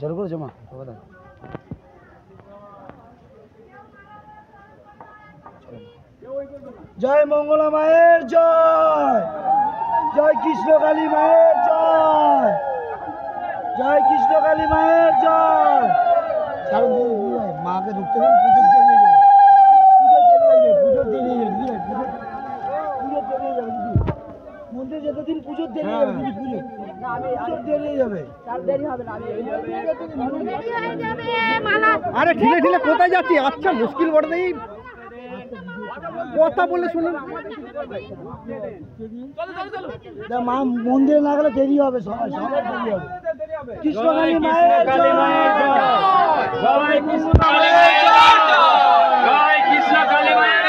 চালু করেছো মা? জয় মঙ্গলা মায়ের জয়, জয় কৃষ্ণকালী মায়ের জয়, জয় কৃষ্ণকালী মায়ের জয়। মাকে ঢুকতে দিন, পুজোর দেরি হয়ে যাবে, পুজোর দেরি হয়ে যাবে, মন্দিরে যেতে দিন, পুজোর দেরি হয়ে যাবে, পুজোর দেরি হয়ে যাবে। আরে ঠেলে ঠেলে কোথায় যাচ্ছি? আচ্ছা মুশকিল বড় দেই কথা বলে শুনুন। মা মন্দিরে না গেলে দেরি হবে, সবাই সবার দেরি হবে। কৃষ্ণকালী মায়ের জয়, জয় কৃষ্ণকালী মায়ের জয়, জয় কৃষ্ণকালী মায়ের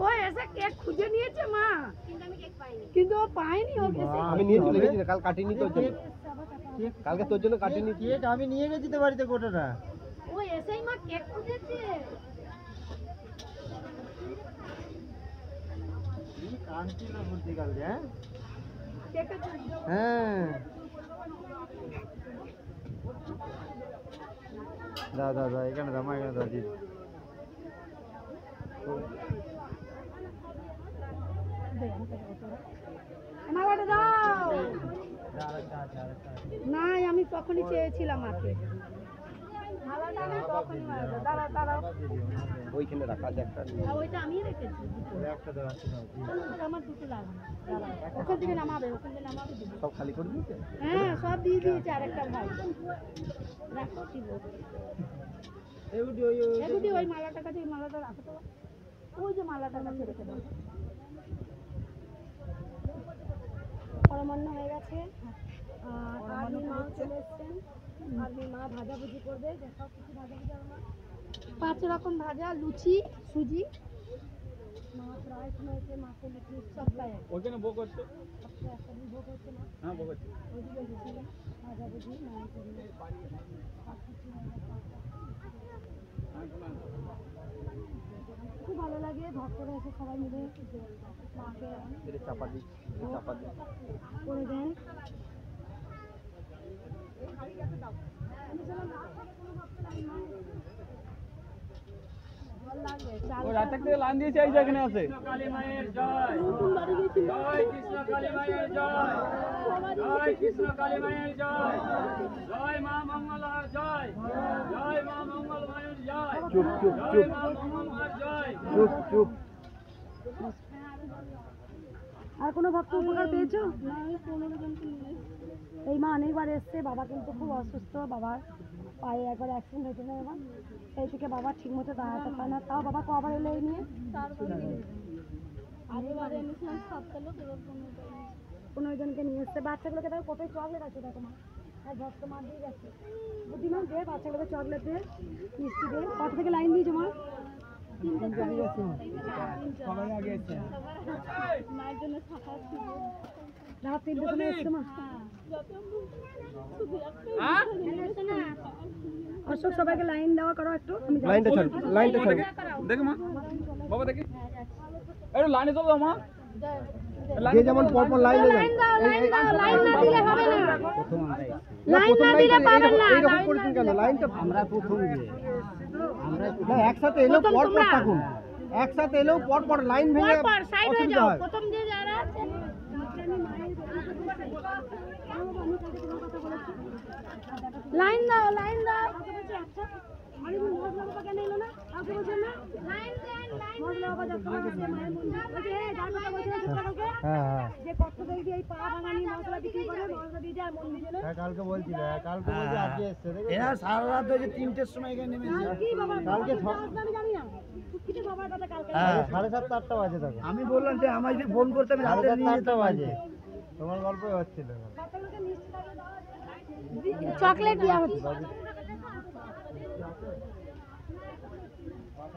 ও এসে কেক খুঁজে নিয়েছে মা, কিন্তু ও পায়নি। আমি নিয়ে চলে গেছি, কাল কাটিনি তোর জন্য, কালকে তোর জন্য কাটিনি কেক, আমি নিয়ে গেছি তো বাড়িতে গোটাটা। ও এসেই মা কেক খুঁজেছে। কানছি না বলতে কালকে, হ্যাঁ হ্যাঁ দা দা দা এখানে দামা, এখানে দা দিদি। নাই, আমি তখনই চেয়েছিলাম মাকে। ওইখানে রাখা আছে একটা, ওইটা আমি রেখেছি, একটা দেওয়া আছে, আমার দুটো লাগবে। ওখান থেকে নামাবে, ওখান থেকে নামাবে। সব খালি করে দিয়েছে। হ্যাঁ সব দিয়ে দিয়েছে, আরেকটা ভাই রাখো কি বলবো। ওই মালাটার কাছে, ওই মালাটা রাখো তো, ওই যে মালাটার কাছে রেখে দাও। পরমান্ন হয়ে গেছে, আর আর্মি মা চলে এসছেন। আর্মি মা ভাজাভুজি করবে, দেখাও কিছু ভাজাভুজি। আমার 5 রকম ভাজা, লুচি, সুজি, মা প্রায় হয়েছে, মাকে লুচি সপ্তাহে ওখানে ভোগ হচ্ছে, সপ্তাহে একটা দিন ভোগ হচ্ছে না। হ্যাঁ ভোগ হচ্ছে। ওইদিকে লুচি ভাজাভুজি মায়ের জন্য খুব ভালো লাগে। ভক্তরা এসে সবাই মিলে মাকে চাপা দিই, চাপা দিই করে দেন। ও রাত থেকে লাইন দিয়েছে, এই যেখানে আছে। কৃষ্ণকালী মায়ের জয়, জয় কৃষ্ণকালী মায়ের জয়, জয় কৃষ্ণকালী মায়ের জয়, জয় মা মঙ্গলার জয়, জয় মা মঙ্গল মায়ের জয়, চুপ চুপ জয় চুপ মা মঙ্গল মায়ের জয়। চুপ চুপ। আর কোনো ভক্ত উপকার পেয়েছো? এই মা অনেকবার এসছে, বাবা কিন্তু খুব অসুস্থ, বাবার পায়ে একবার অ্যাক্সিডেন্ট হয়েছিল এবার, সেই থেকে বাবা ঠিক মতো দাঁড়াতে পারে না। তাও বাবা কবার এলো এই নিয়ে? 15 জনকে নিয়ে এসছে। বাচ্চাগুলোকে দেখো কত চকলেট আছে, দেখো মা, আর ভক্ত মা দিয়ে গেছে। বুদ্ধিমান দে বাচ্চাগুলোকে চকলেট দে, মিষ্টি দে। কত থেকে লাইন দিয়েছো মা? 3টা দিয়ে গেছে, সবাই আগে এসছে মায়ের জন্য। রাত 3টার সময় এসছে মা। অশোক সবাইকে লাইন দেওয়া করো একটু। লাইনটা ছাড়, লাইনটা ছাড়। দেখো মা, বাবা দেখি একটু লাইনে চলো মা। যে যেমন পরপর লাইনে যান, লাইন না দিলে হবে না, প্রথম লাইন না দিলে পাবেন না। এইরকম করেছেন কেন? লাইনটা আমরা প্রথম দিয়ে, আমরা না একসাথে এলেও পরপর থাকুন, একসাথে এলেও পরপর লাইন ভেঙে পর সাইড হয়ে অসুবিধা যাও। হয়। প্রথম যে যারা আছে লাইন দাও, লাইন দাও। আরে মহাজন কেন এলো না? আপনি বলছেন না লাইন দেন। মশলা বাবা যত আছে মায়ের মন্দির বলছে যার কথা বলছিল ছোটকালকে হ্যাঁ যে কত দেখবি এই পা ভাঙানি মশলা বিক্রি করে মশলা দিয়ে যায় মন্দির জন্য কালকে বলছিল কালকে বলছে আজকে এসছে এরা সারা রাত হয়েছে 3টের সময় এখানে নেমেছে কি বাবা কালকে আমি জানি না কিছু বাবার কথা কালকে হ্যাঁ 7:30 8টা বাজে তখন আমি বললাম যে আমায় যদি ফোন করতে আমি রাতে 7:30 নিয়ে 8টা যেতাম বাজে তোমার গল্পই হচ্ছিল বাচ্চাগুলোকে মিষ্টি লাগিয়ে দেওয়া হচ্ছে চকলেট দেওয়া হচ্ছে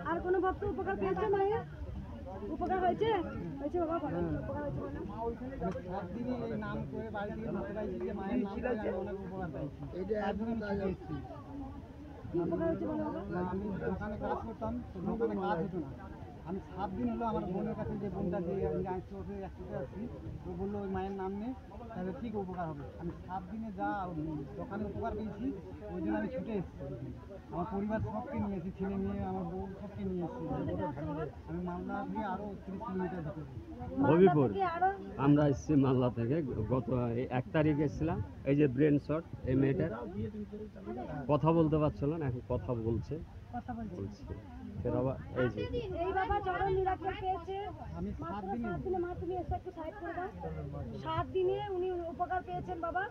আর কোনো ভক্ত উপকার পেয়েছে মায়ের উপকার হয়েছে হয়েছে বাবা বলেন উপকার হয়েছে বলেন একদিনই এই নাম করে বাড়ি থেকে বলতে পারছি যে মায়ের নাম করে আমি অনেক উপকার পাইছি এইটা একদম তাজা কি উপকার হয়েছে বলো বাবা না, আমি দোকানে কাজ করতাম তো দোকানে কাজ হতো না আমি 7 দিন হলো আমার বোনের কাছে যে বোনটা যে আমি আইসি ওকে একসাথে আসছি ও বললো ওই মায়ের নাম নে তাহলে ঠিক উপকার হবে আমি 7 দিনে যা দোকানে উপকার পেয়েছি ওই জন্য আমি ছুটে এসেছি আমার পরিবার সবকে নিয়ে এসেছি ছেলে মেয়ে আমার বউ সবকে নিয়ে এসেছি আমি মালদা দিয়ে আরও 30 কিলোমিটার ভিতরে হবিপুর কি আরো আমরা এসেছি মালদা থেকে গত 1 তারিখ এসেছিলাম এই যে ব্রেন শট এই মেয়েটার কথা বলতে পারছিল না এখন কথা বলছে কথা বলছি ফের আবার এই যে এই বাবা চরম মিরাকেল পেয়েছে আমি 7 দিনে 7 দিনে মা তুমি এসে একটু সাইড করে দাও 7 দিনে উনি উপকার পেয়েছেন বাবা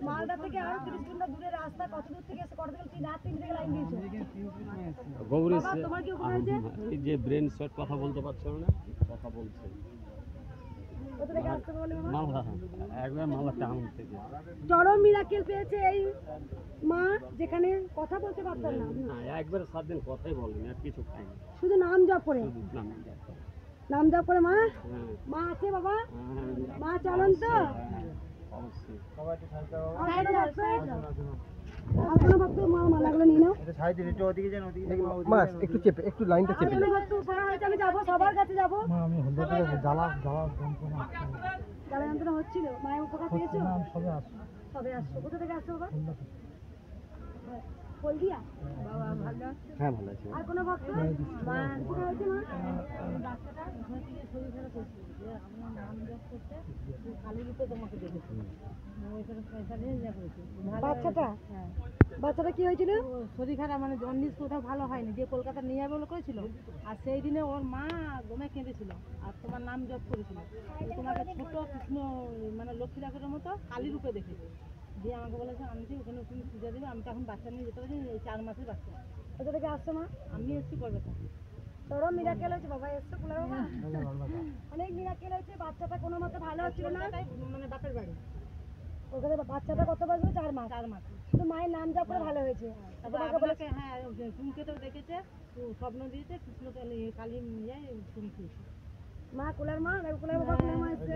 মালদা থেকে আরো 30 কিলোমিটার দূরে রাস্তা কত দূর থেকে এসে কত থেকে 3 থেকে লাইন দিয়েছো এখানে 3 সময় এসেছি গৌরী বাবা, তোমার কি উপকার হয়েছে? এই যে ব্রেন শট কথা বলতে পারছিল না কথা বলছে কত থেকে আসতে বলে বাবা মালদা একবার মালদা টাউন থেকে চরম মিরাকেল পেয়েছে এই মা যেখানে কথা বলতে পারতেন না না একবার 7 দিন কথাই বলেনি আর কিছু খাইনি শুধু নাম জপ করে শুধু নাম ডাক্তার। নাম জপ করে মা হ্যাঁ মা আছে বাবা হ্যাঁ, মা চলন তো অবশ্যই সবাই একটু সাইড দাও আর কোনো ভক্ত মা মালাগুলো নিয়ে নাও এটা সাইড দিন একটু ওদিকে যান ওদিকে মাস একটু চেপে একটু লাইনটা আর কোনো ভক্ত উপকার হয়েছে আমি যাবো সবার কাছে যাবো আমি হলদে থেকে জ্বালা যন্ত্রণা জ্বালা যন্ত্রণা হচ্ছিল মায়ের উপকার পেয়েছো সবে আসছে সবে আসছো কোথা থেকে আসছো বাবা হলদিয়া বাবা ভালো হ্যাঁ ভালো আছে আর কোনো ভক্ত মা উপকার হয়েছে মা বাচ্চাটা ঘর থেকে শরীর খারাপ হয়েছে যে আমার নাম জপ করতে কালী রূপে তোমাকে দেখেছি ওইখানে পয়সা নিয়ে যা করেছে বাচ্চাটা হ্যাঁ বাচ্চাটা কি হয়েছিল শরীর খারাপ মানে জন্ডিস কোথাও ভালো হয়নি যে কলকাতা নিয়ে যাবে বলে করেছিল আর সেই দিনে ওর মা গমে কেঁদেছিল আর তোমার নাম জপ করেছিল তোমাকে ছোট কৃষ্ণ মানে লক্ষ্মী ঠাকুরের মতো কালী রূপে দেখেছে দিয়ে আমাকে বলেছে আনছি ওখানে তুমি পূজা দেবে আমি তো এখন বাচ্চা নিয়ে যেতে পারি 4 মাসের বাচ্চা কোথা থেকে আসছো মা আমি এসেছি কলকাতা চরম মিরাকেল হয়েছে বাবা এসছো কুলার বাবা অনেক মিরাকেল হয়েছে বাচ্চাটা কোনো মতে ভালো হচ্ছিল না মানে বাপের বাড়ি ওখানে বাচ্চাটা কত বাজবে 4 মাস শুধু মায়ের নাম জপ করে ভালো হয়েছে তোমাকে বলেছে হ্যাঁ ধূমকেতেও দেখেছে স্বপ্ন দিয়েছে কৃষ্ণ কালী নিয়ে ছবি খেয়েছে মা কুলার মা কুলার বাবা কুলার মা এসছে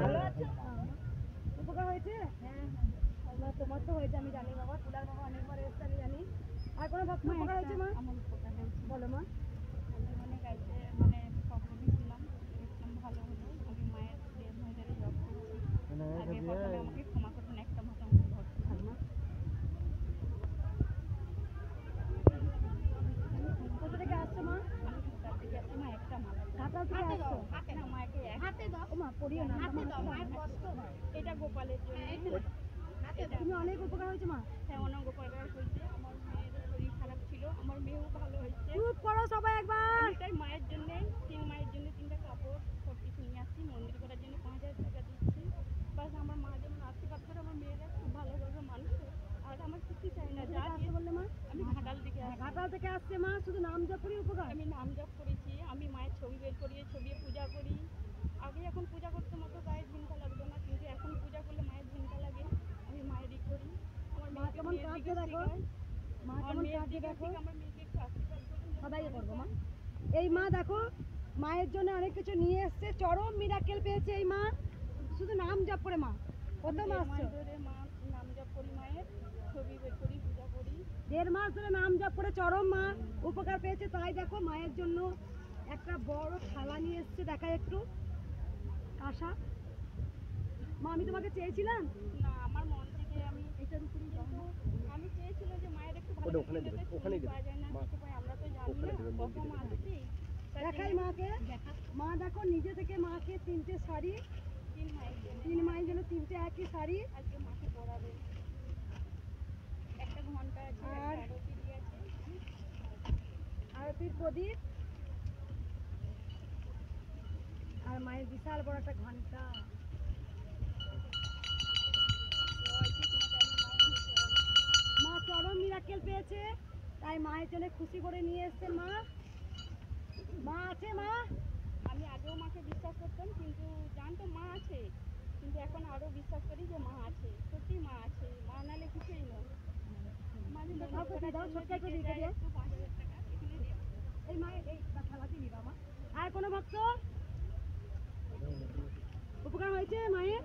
ভালো আছে উপকার হয়েছে হ্যাঁ তোমার তো হয়েছে আমি জানি বাবা কুলার বাবা অনেকবার এসছে আমি জানি আর কোনো ভক্ত উপকার হয়েছে মা আমার উপকার হয়েছে বলো মা আমি অনেক আগে মানে স্বপ্ন দেখছিলাম দেখলাম ভালো হলো আমি মায়ের দেড় হাজারে জব করেছি আগে প্রথমে আমাকে ক্ষমা করবেন একটা মাথা আমাকে ভর্তি থাকবো কোথা থেকে আসছো মা আমি তার থেকে আসছি মা একটা মালা ঘাটাল থেকে আসছো হাতে না মাকে হাতে দাও ও মা পড়িও না হাতে দাও মায়ের কষ্ট হয় এটা গোপালের জন্য তুমি অনেক উপকার হয়েছে মা হ্যাঁ অনেক উপকার হয়েছে আমার মেয়েরও শরীর খারাপ ছিল আমার মেয়েও ভালো হয়েছে চুপ করো সবাই একবার এটাই মায়ের জন্য মায়ের জন্য 3টা কাপড় সব কিছু নিয়ে আসছি মন্দির করার জন্য 5000 টাকা দিচ্ছি বাস আমার মা যেমন আশীর্বাদ করে আমার মেয়েরা খুব ভালোভাবে মানুষ আর আমার কিছু চাই না যা আসতে বললে মা আমি ঘাটাল থেকে আসছি ঘাটাল থেকে আসছে মা শুধু নাম জপ করে উপকার আমি নাম জপ করেছি আমি মায়ের ছবি বের করিয়ে ছবি পূজা করি আগে এখন পূজা করতে মতো গায়ে ঝিনকা লাগতো না কিন্তু এখন পূজা করলে মায়ের ঝিনকা লাগে আমি মায়েরই করি আমার মা মেয়েকে কেমন কাঁদছে দেখো মা আমার কেমন মেয়ের কাঁদছে দিকে দেখো থেকে আমার মেয়েকে একটু আশীর্বাদ করুন সবাই করবো মা এই মা দেখো মায়ের জন্য অনেক কিছু নিয়ে এসছে চরম মিরাকেল পেয়েছে এই মা শুধু নাম জপ করে মা কত মাস মাস ধরে মা নাম জপ করি মায়ের ছবি বের করি পূজা করি 1.5 মাস ধরে নাম জপ করে চরম মা উপকার পেয়েছে তাই দেখো মায়ের জন্য একটা বড় থালা নিয়ে এসছে দেখা একটু আশা মা আমি তোমাকে চেয়েছিলাম না আমার মন থেকে আমি এটার উপরেই যাবো আমি চেয়েছিলাম যে মায়ের একটু ভালো ওখানে দেবে, ওখানেই দেবে। পাওয়া যায় না কিছু পাই আমরা তো জানি না কত মা আছে দেখাই মাকে মা দেখো নিজে থেকে মাকে 3টে শাড়ি 3 মায়ের জন্য 3 মায়ের জন্য 3টে একই শাড়ি আজকে মাকে পরাবে একটা ঘন্টা আছে আর একটা আরতি দিয়ে আছে আরতির প্রদীপ আর মায়ের বিশাল বড় একটা ঘন্টা। মা চরম মিরাকেল পেয়েছে, তাই মায়ের জন্য খুশি করে নিয়ে এসছেন মা। মা আছে মা? আমি আগেও মাকে বিশ্বাস করতাম, কিন্তু জানতাম মা আছে, কিন্তু এখন আরও বিশ্বাস করি যে মা আছে, সত্যি মা আছে, মা নালে কিছুই নয়। মাঝে কাউকে দিয়ে দাও, ছোট্ট একটু দিয়ে দিয়ে। একটু 5,000 টাকা এখানে দিয়ে দাও। এই মায়ের এই খেলা দিবি বাবা। আর কোনো ভক্ত উপকার হয়েছে মায়ের?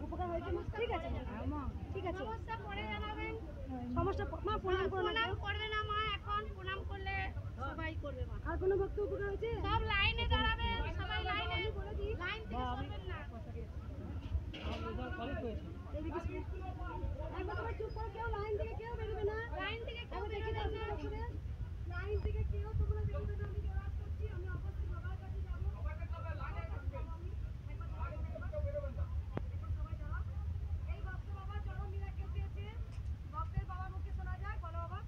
উপকার হয়েছে মা? ঠিক আছে মা, ঠিক আছে। সমস্যা পরে জানাবেন। সমস্যা মা প্রণাম করো না প্রণাম কেউ? করবে না মা, এখন প্রণাম করলে সবাই করবে মা। আর কোনো ভক্ত উপকার হয়েছে? সব লাইনে দাঁড়াবেন, সবাই লাইনে, লাইন থেকে সরবেন না। এদিকে শুনে। একবার সবাই চুপ করে, কেউ লাইন থেকে কেউ বেরোবে না। লাইন থেকে কেউ একবার দেখি বেরোবেন না। দর্শক করে। লাইন থেকে কেউ তোমরা বেরোবে না, আমি জোরাজ করছি। আমি অবশ্যই বাবার কাছে যাবো। এই ভক্ত বাবা চরম মিরাকেল পেয়েছে। ভক্তের বাবার মুখে শোনা যায়, বলো বাবা।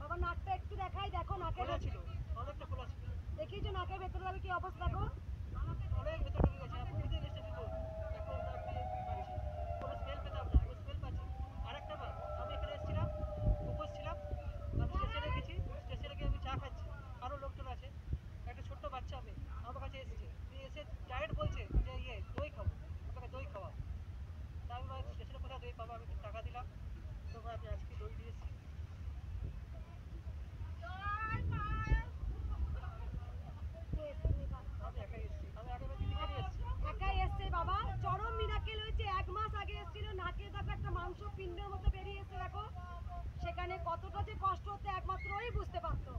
বাবা নাকটা একটু দেখাই, দেখো নাকের দেখিয়েছো নাকের ভেতরে আমি কি অবস্থা দেখো। একাই এসছে বাবা, চরম মিরাকেল হয়েছে। 1 মাস আগে এসেছিল, নাকে দেখো একটা মাংস পিণ্ডের মতো বেরিয়ে এসছে দেখো। সেখানে কতটা যে কষ্ট হতো একমাত্র ওই বুঝতে পারতো।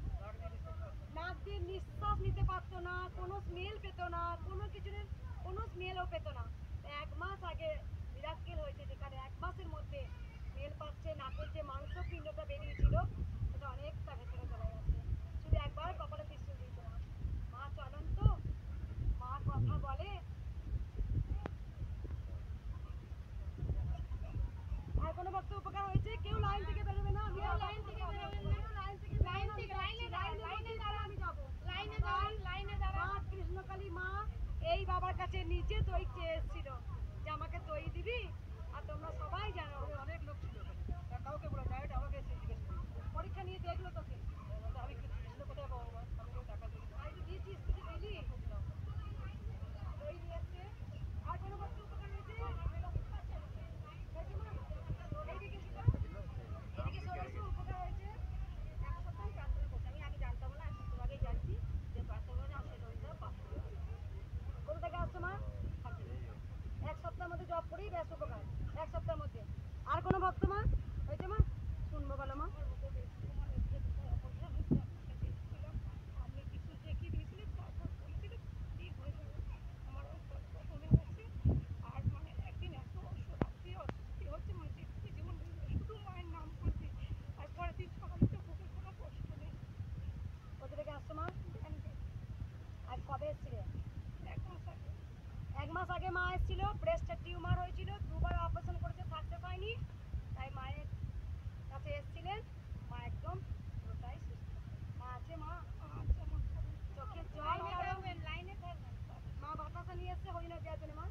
নাক দিয়ে নিঃশ্বাস নিতে পারতো না, কোনো স্মেল পেত না, কোনো কিছুর কোনো স্মেলও পেত না। 1 মাস আগে মিরাকেল হয়েছে, যেখানে 1 মাসের মধ্যে স্মেল পাচ্ছে, নাকের যে মাংস পিণ্ডটা বেরিয়েছিল সেটা অনেকটা ভেতরে চলে গেছে। শুধু একবার কপালে ত্রিশূল দিত। মা চলন তো, মা কথা বলে। আর কোনো ভক্ত উপকার হয়েছে? কেউ লাইন থেকে বেরোবে না, আমি লাইন থেকে বেরোবেন না, লাইন থেকে লাইনে দাঁড়ান, আমি যাবো লাইনে দাঁড়ান, লাইনে দাঁড়ান। মা কৃষ্ণকালী মা এই বাবার কাছে নিজে দই চেয়ে এসেছিল যে আমাকে দই দিবি। আর তোমরা সবাই জানো অনেক লোক ছিল, কাউকে বলে ডাইরেক্ট আমাকে এসে জিজ্ঞেস করি, পরীক্ষা নিয়ে দেখলো তোকে। আমি কৃষ্ণ কোথায় পাবো মা, আমি টাকা দিই, তাই তো দিয়েছিস, তুই দিলি দই নিয়ে এসছে। আর কোনো ভক্ত উপকার হয়েছে? এইদিকে শুনো, এদিকে সরস্বতী উপকার হয়েছে। এক সপ্তাহ প্রার্থনা করছি, আমি আগে জানতাম না, একটু আগেই জানছি যে প্রার্থনা করে আসলে দইটা পাস করে। কোথা থেকে আসছো মা? 1 সপ্তাহের মধ্যে জব করেই ব্যাস উপকার, 1 সপ্তাহের মধ্যে। আর কোনো ভক্ত মা হয়েছে মা? শুনবো বলো মা। আপনি কিছু দেখিয়ে দিয়েছিলেন, তারপর বলেছিলেন ঠিক হয়ে যাবে। আমার অন্তরটা মনে হচ্ছে। আর মানে একদিন এত রাত্রি অস্বস্তি হচ্ছে, মানে দেখতে যেমন শুধু মায়ের নাম করছি, আর পরের দিন সকালে তো বুকে কোনো কষ্ট নেই। কোথা থেকে আসছো মা? আর কবে এসছিলে? 1 মাস আগে। 1 মাস আগে মা এসেছিল, ব্রেস্টের টিউমার হয়েছিল, 2 বার অপারেশন করেছে, থাকতে পায়নি, তাই মায়ের কাছে এসেছিলেন। মা একদম পুরোটাই সুস্থ। মা আছে মা? আচ্ছা মা, চোখের জল লাইনে কারণ থাকবেন, লাইনে থাকবেন। মা বাতাসা নিয়ে এসছে হরিণা দেওয়ার জন্য। মা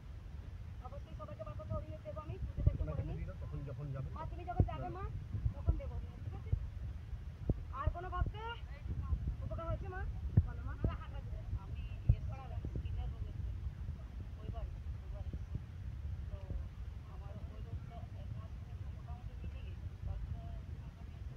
অবশ্যই সবাইকে বাতাসা হরিণে দেবো, আমি পুজোটা একটু করে নিই। মা তুমি যখন যাবে মা তখন দেবো, ঠিক আছে? আর কোনো ভক্ত উপকার হয়েছে মা? বলো মা। আমি এসেছিলাম স্কিনের রোগের জন্য, ওইবার তো আমার ওই রোগটা 1 মাস মোটামুটি মিটে গেছে। তারপরে আমি একটু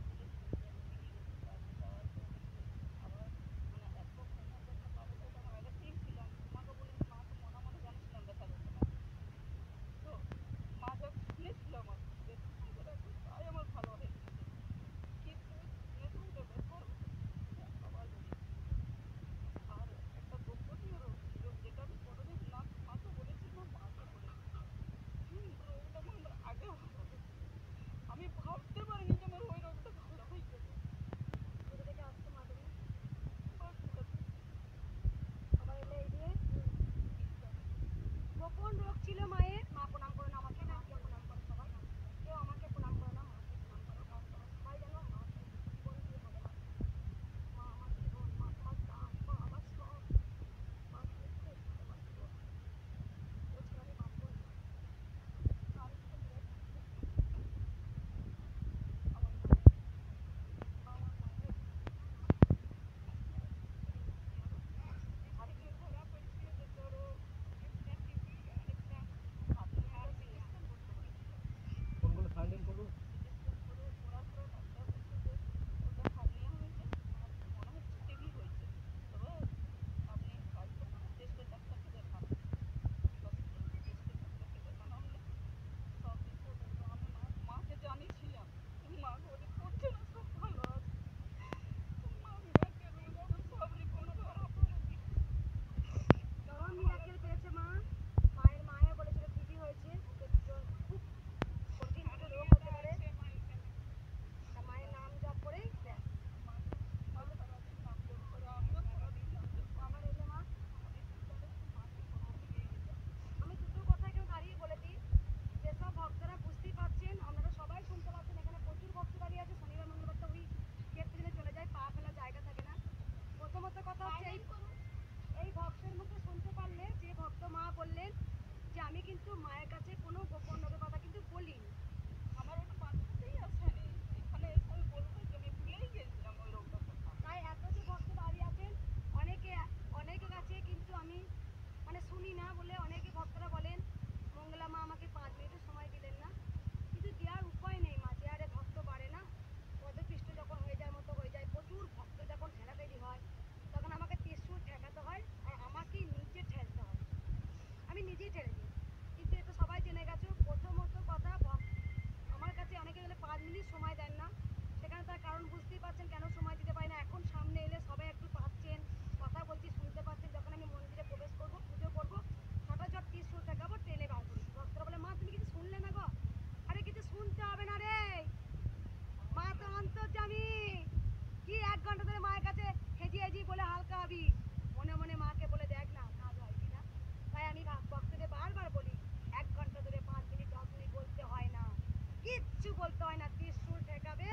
বলতে হয় না, ত্রিশূল ঠেকাবে,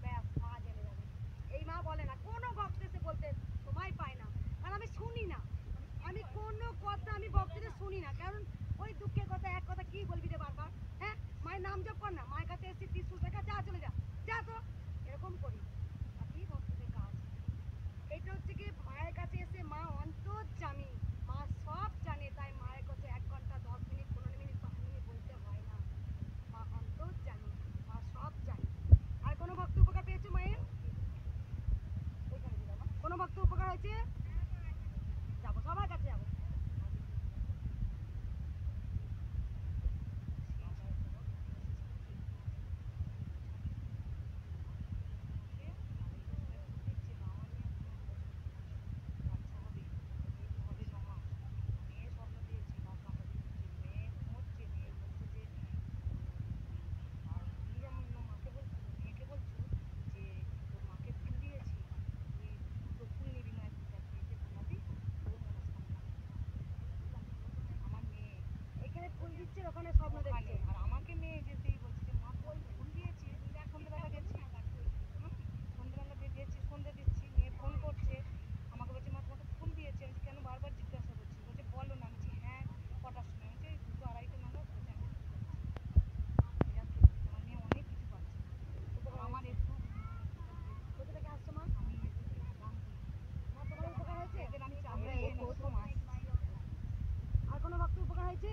ব্যাস মা জেনে যাবে। এই মা বলে না, কোনো ভক্ত এসে বলতে সময় পায় না, কারণ আমি শুনি না, আমি কোনো কথা আমি ভক্তদের শুনি না, কারণ ওই দুঃখের কথা এক কথা কি বলবি রে বারবার, হ্যাঁ মায়ের নাম জপ কর না, মায়ের কাছে এসে ত্রিশূল ঠেকা, যা চলে যা, যা তো, এরকম করি, বাকি ভক্তদের কাজ। এটা হচ্ছে কি মায়ের কাছে এসে মা অন্তর্যামী, মা সব জানে, তাই মায়ের কাছে 1 ঘন্টা 10 মিনিট 15 মিনিট 5 মিনিট বলতে হয় না, মা অন্তর্যামী, মা সব জানে। আর কোনো ভক্ত উপকার পেয়েছে মায়ের? ওইখানে দিলাম, কোনো ভক্ত উপকার হয়েছে? যাবো, সবার কাছে যাবো। এখানে ফুল দিচ্ছে, ওখানে স্বপ্ন দেখছে। আর আমাকে মেয়ে যেতেই বলছে যে মা কই ফুল দিয়েছি, দেখ সন্ধ্যাবেলা গেছি, সন্ধ্যাবেলা দিয়েছি, সন্ধ্যে দিচ্ছি, মেয়ে ফোন করছে আমাকে, বলছে মা তোমাকে ফুল দিয়েছি। আমি কেন বারবার জিজ্ঞাসা করছি, বলছে বলো না। আমি বলছি হ্যাঁ কটার সময়? আমি বলছি 2টো 2:30 নাগাদ। বলছে আমি আমার মেয়ে অনেক কিছু পাচ্ছে, আমার একটু কোথা থেকে আসছে মা? আমি মা তোমার উপকার হয়েছে? এদের আমি চামড়া এই প্রথম আসছি। আর কোনো ভক্ত উপকার হয়েছে?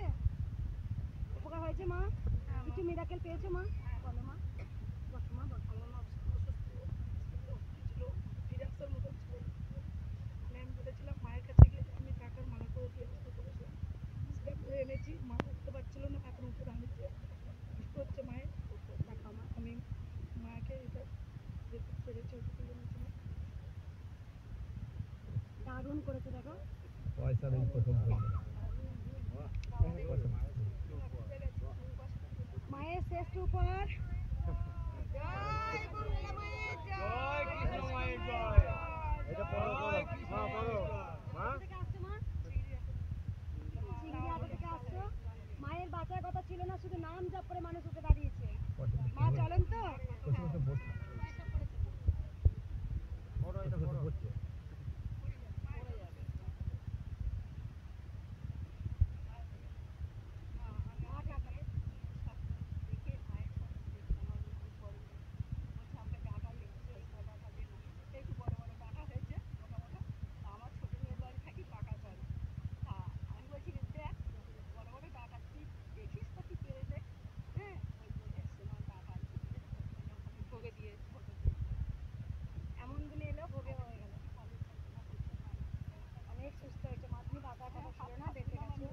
উপকার হয়েছে মা? কিছু মিরাকেল পেয়েছো মা? বলো মা, বসো মা, বসো। আমার মা ছিল, ফিরাসার মতো ছিল, আমি বলেছিলাম মায়ের কাছে গিয়ে আমি টাকার মালা করে দিয়ে আসতে বলেছিলাম, সেটা করে এনেছি। মা উঠতে পারছিল না, এখন উঠে দাঁড়িয়েছে, কষ্ট হচ্ছে মায়ের। টাকা মা, আমি মাকে এটা যেতে পেরেছি, ওটুকু এনেছিলাম। দারুণ করেছে দেখো। মায়ের শ্রেষ্ঠ উপহার। মায়ের বাঁচার কথা ছিল না, শুধু নাম জপ করে মানুষ উঠে দাঁড়িয়েছে। মা চলেন তো। এমন দিনে এলো ভোগে হয়ে গেল, অনেক সুস্থ হয়েছে মা। তুমি বাঁচার কথা ছিল না, বেঁচে গেছো,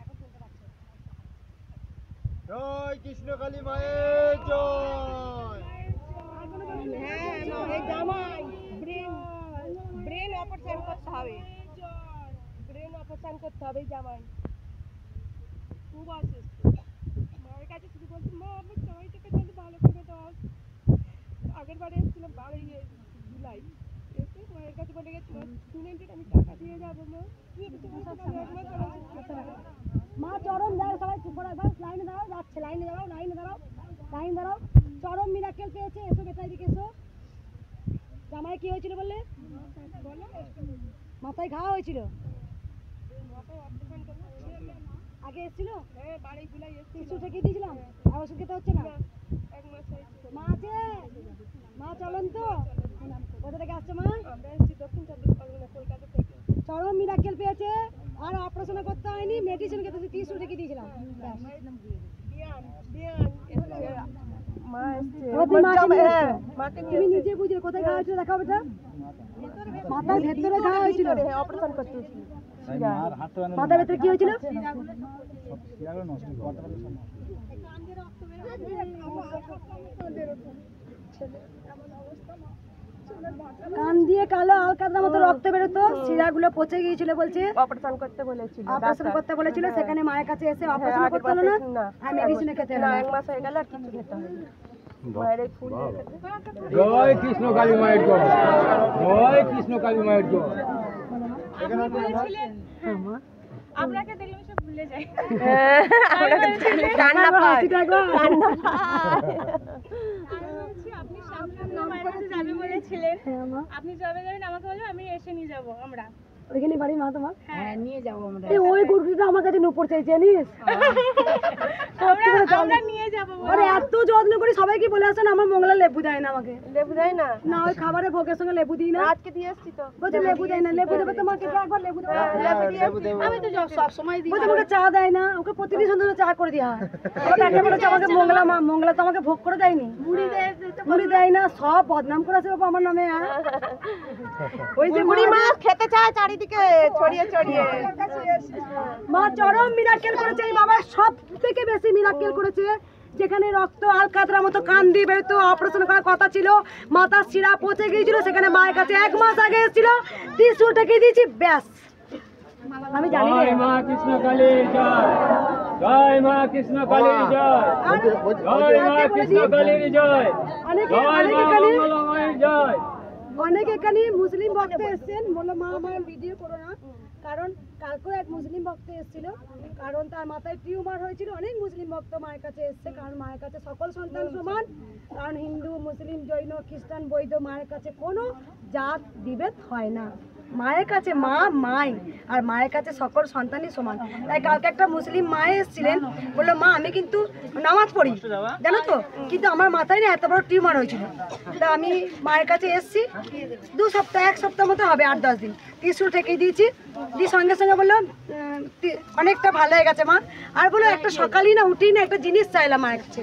এখন চলতে পারছো। জয় কৃষ্ণ কালী মায়ের জয়। এই জামাই ব্রেন অপারেশন করতে হবে, ব্রেন অপারেশন করতে হবে জামাই। খুব অসুস্থ, মায়ের কাছে শুধু বলছি মা আমার জামাইটাকে যদি ভালো করে দাও। আগের বারে এসেছিলাম 12 জুলাই, এসে মায়ের কাছে বলে গেছিলাম 200 আমি টাকা দিয়ে যাবো মা। মা চরম দাও, সবাই চুপ করো, একবার লাইনে দাঁড়াও, যাচ্ছে, লাইনে দাঁড়াও, লাইনে দাঁড়াও, লাইন দাঁড়াও। চরম মিরাকেল পেয়েছে, এসো বেটা এদিকে এসো। জামাই কি হয়েছিল বললে? মাথায় ঘা হয়েছিল, আগে এসেছিল? হ্যাঁ 12 জুলাই এসেছিল, টিস্যু ঠেকিয়ে দিয়েছিলাম, আর ওষুধ খেতে হচ্ছে না। 1 মাস হয়েছিল। মা আছে? মা চলেন তো। কোথা থেকে আসছে মা? আমরা এসেছি দক্ষিণ 24 পরগনা, কলকাতা থেকে। চরম মিরাকেল পেয়েছে, আর অপারেশন করতে হয়নি, মেডিসিন খেতে টিস্যু ঠেকিয়ে দিয়েছিলাম। মা এসছে, এবার তুমি মাকে নিয়ে এসছো। তুমি নিজে বুঝলে কোথায় ঘা হয়েছিল, দেখাও বেটা। মাথার ভেতরে ঘা হয়েছিল, অপারেশন করতে মাথার ভেতরে কি হয়েছিল? কান দিয়ে কালো আলকাতরার মতো রক্ত বেরোতো, শিরাগুলো পচে গিয়েছিল বলছে, অপারেশন করতে বলেছিল, অপারেশন করতে বলেছিল। সেখানে মায়ের কাছে এসে অপারেশন করতে হলো না, আর মেডিসিনে খেতে হলো না। 1 মাস হয়ে গেল, আর কিছু খেতে হবে না। মায়ের এই ফুল জয় কৃষ্ণ কালী মায়ের জয়। জয় কৃষ্ণ কালী মায়ের জয়। আপনাকে দেখলাম সব ঝুলে যাই। কান্না পায় কান্না আপনি সামনে মায়ের কাছে যাবে বলেছিলেন, আপনি যবে যাবেন আমাকে বলবেন, আমি এসে নিয়ে যাবো। আমরা ওইখানে বাড়ি মা তোমার? হ্যাঁ নিয়ে যাবো আমরা। এই ওই গুড়গুড়িটা আমার কাছে নুপুর চাইছে জানিস? আমরা নিয়ে যাবো। আরে এত যত্ন করে সবাই কি বলে আসেন আমার মঙ্গলা লেবু দেয় না আমাকে। লেবু দেয় না? না ওই খাবারের ভোগের সঙ্গে লেবু দিই না। আজকে দিয়ে আসছি তো। বলছে লেবু দেয় না, লেবু দেবে তোমাকে তো একবার লেবু দেবে। আমি তো সব সময় দিই। বলছে আমাকে চা দেয় না, ওকে প্রতিদিন সন্ধ্যে চা করে দেওয়া হয়। আবার তাকে বলেছে আমাকে মঙ্গলা মা, মঙ্গলা তো আমাকে ভোগ করে দেয়নি, মুড়ি দেয় না, সব বদনাম করেছে বাবা আমার নামে। ওই যে বুড়ি মাছ খেতে চায় চারিদিকে ছড়িয়ে ছড়িয়ে। মা চরম মিরাকেল করেছে এই বাবা, সব থেকে বেশি মিরাকেল করেছে। যেখানে রক্ত আলকাতরার মতো কান দিয়ে বেরোতো, অপারেশন করার কথা ছিল, মাথার শিরা পচে গিয়েছিল, সেখানে মায়ের কাছে 1 মাস আগে এসেছিল, 300 টাকা দিয়েছি, ব্যাস। আমি জানি জয় মা কৃষ্ণ কালীর জয়, জয় মা কৃষ্ণ কালীর জয়, জয় মা কৃষ্ণ কালীর জয়, জয় মা মঙ্গলময়ের জয়। অনেক এখানে মুসলিম ভক্ত এসেছেন, বললো মা আমার ভিডিও করো না, কারণ কালকেও এক মুসলিম ভক্ত এসেছিল, কারণ তার মাথায় টিউমার হয়েছিল। অনেক মুসলিম ভক্ত মায়ের কাছে এসছে, কারণ মায়ের কাছে সকল সন্তান সমান, কারণ হিন্দু মুসলিম জৈন খ্রিস্টান বৌদ্ধ মায়ের কাছে কোনো জাত বিভেদ হয় না। মায়ের কাছে মা মাই, আর মায়ের কাছে সকল সন্তানই সমান। তাই কালকে একটা মুসলিম মায়ে এসেছিলেন, বললো মা আমি কিন্তু নামাজ পড়ি জানো তো, কিন্তু আমার মাথায় না এত বড় টিউমার হয়েছিল। তা আমি মায়ের কাছে এসেছি 2 সপ্তাহ 1 সপ্তাহ মতো হবে, 8-10 দিন, 300 ঠেকেই দিয়েছি। দিয়ে সঙ্গে সঙ্গে বললো অনেকটা ভালো হয়ে গেছে মা। আর বললো একটা সকালই না উঠি না একটা জিনিস চাইলাম মায়ের কাছে,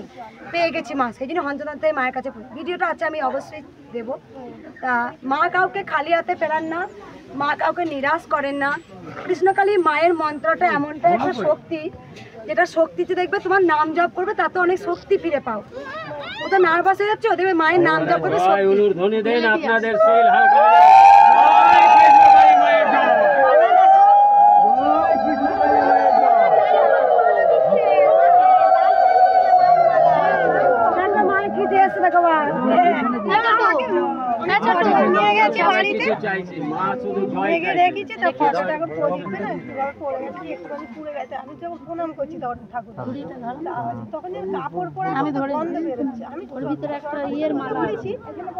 পেয়ে গেছি মা, সেই জন্য হন্তদন্তে মায়ের কাছে ভিডিওটা আছে, আমি অবশ্যই দেবো। তা মা কাউকে খালি হাতে ফেরান না, মা কাউকে নিরাশ করেন না। কৃষ্ণকালী মায়ের মন্ত্রটা এমনটা একটা শক্তি, যেটা শক্তিতে দেখবে তোমার নাম জপ করবে তাতে অনেক শক্তি ফিরে পাও। ও তো নার্ভাস হয়ে যাচ্ছে, ও দেখবে মায়ের নাম জপ করবে জয় শক্তি। উলুর ধ্বনি দেন আপনাদের শরীর হালকা হয়ে যাবে। জয় কৃষ্ণ কালী মায়ের জয়, জয় কৃষ্ণ কালী মায়ের জয়। দেখো মায়ের কি চেয়েছে দেখো মা। নিয়ে গেছে বাড়িতে, কিছু চাইছি, মা শুধু জয় চাইছে। দেখেছি তো ফটোটা এখন প্রদীপ না এবার পড়ে গেছে, একটু পুড়ে গেছে। আমি যখন প্রণাম করছি তখন ঠাকুর তখন যে কাপড় পরা আমি ধরে বন্ধ বেরোচ্ছে, আমি ওর ভিতরে একটা ইয়ের মালা করেছি,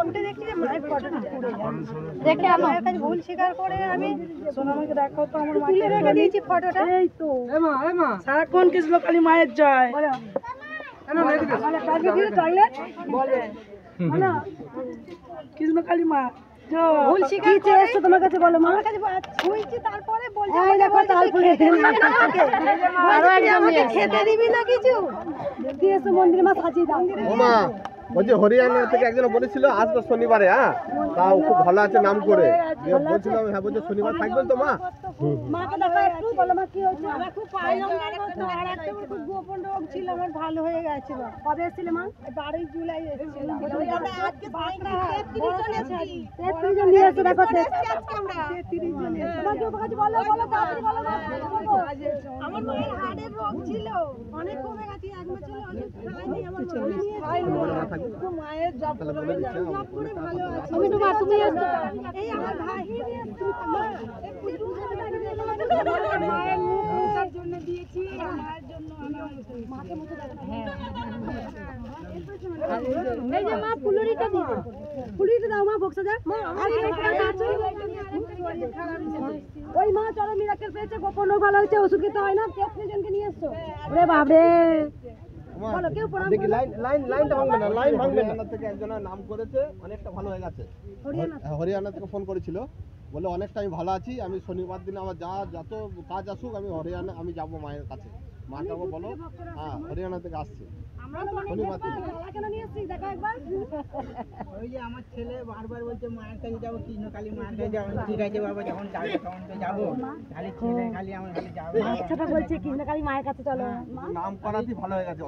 উঠে দেখছি যে মায়ের ফটোটা পুড়ে যাচ্ছে। দেখে আমার কাছে ভুল স্বীকার করে আমি সোনামাকে দেখাও তো আমার তুলে রেখে দিয়েছি ফটোটা। এই তো এমা সারাক্ষণ কৃষ্ণকালী মায়ের জয় বলো, টয়লেট বলে বলো কৃষ্ণকালী মা ভুল স্বীকার করেছে তোমার কাছে, বলো মা। আমার কাছে শুনছি, তারপরে বলছি এই দেখো তারপরে আরো আমাকে খেতে দিবি না কিছু দিয়েছো মন্দিরে মা সাজিয়ে দাও। ওমা ওই যে হরিয়ানা থেকে একজন বলেছিল আসবে শনিবারে, হ্যাঁ তাও খুব ভালো আছে নাম করে বলছিলাম, হ্যাঁ বলছে শনিবার থাকবেন তো মা। মাকে দেখো একটু, বলো মা কি হয়েছে। আমার খুব পায়ে যন্ত্রণা করতো, আর একটা খুব গোপন রোগ ছিল, আমার ভালো হয়ে গেছিল। কবে এসেছিলে মা? 12 জুলাই এসেছিলাম। আজকে 33 জন এসেছি, 33 জন নিয়ে এসে দেখো আজকে আমরা 33 জন এসেছি। তোমাকে কাছে বলো বলো তাড়াতাড়ি বলো না। আমার মায়ের হাড়ের রোগ ছিল, অনেক কমে গেছে, 1 বছর অনেক খাইনি, আমার খাইনি। তো মায়ের জব করে ভালো আছে। আমি তো মা তুমি আসছো, এই আমার ভাই মায়ের মুখের জন্য দিয়েছি, মায়ের জন্য মাকে মুখে দেখো। এই যে মা ফুলুরিটা দিও, ফুলুরিটা দাও মা, বক্সা দাও আর একটা কাছে ওই মা চলো মিরাকেল পেয়েছে, গোপন রোগ ভালো হয়েছে, ওষুধ খেতে হয় না, 33 জনকে নিয়ে এসছো। ওরে বাপ রে বলো কেউ প্রণাম দেখি লাইনটা ভাঙবে না, লাইন ভাঙবে না। থেকে একজনের নাম করেছে, অনেকটা ভালো হয়ে গেছে। হরিয়ানা থেকে ফোন করেছিল, বলে অনেকটা আমি ভালো আছি, আমি শনিবার দিন আমার যত কাজ আসুক আমি হরিয়ানা আমি যাবো মায়ের কাছে। মাকে বলো হ্যাঁ হরিয়ানা থেকে আসছে শনিবার দিন। কেন নিয়ে এসছি দেখো একবার। ওই যে আমার ছেলে বারবার বলছে মায়ের কাছে যাবো, কৃষ্ণকালী মায়ের কাছে যাবো। ঠিক আছে বাবা, যখন যাবে তখন তো যাবো, খালি ছেলে খালি আমার খালি যাবো। বাচ্চাটা বলছে কৃষ্ণকালী মায়ের কাছে চলো। নাম করাতেই ভালো হয়ে গেছে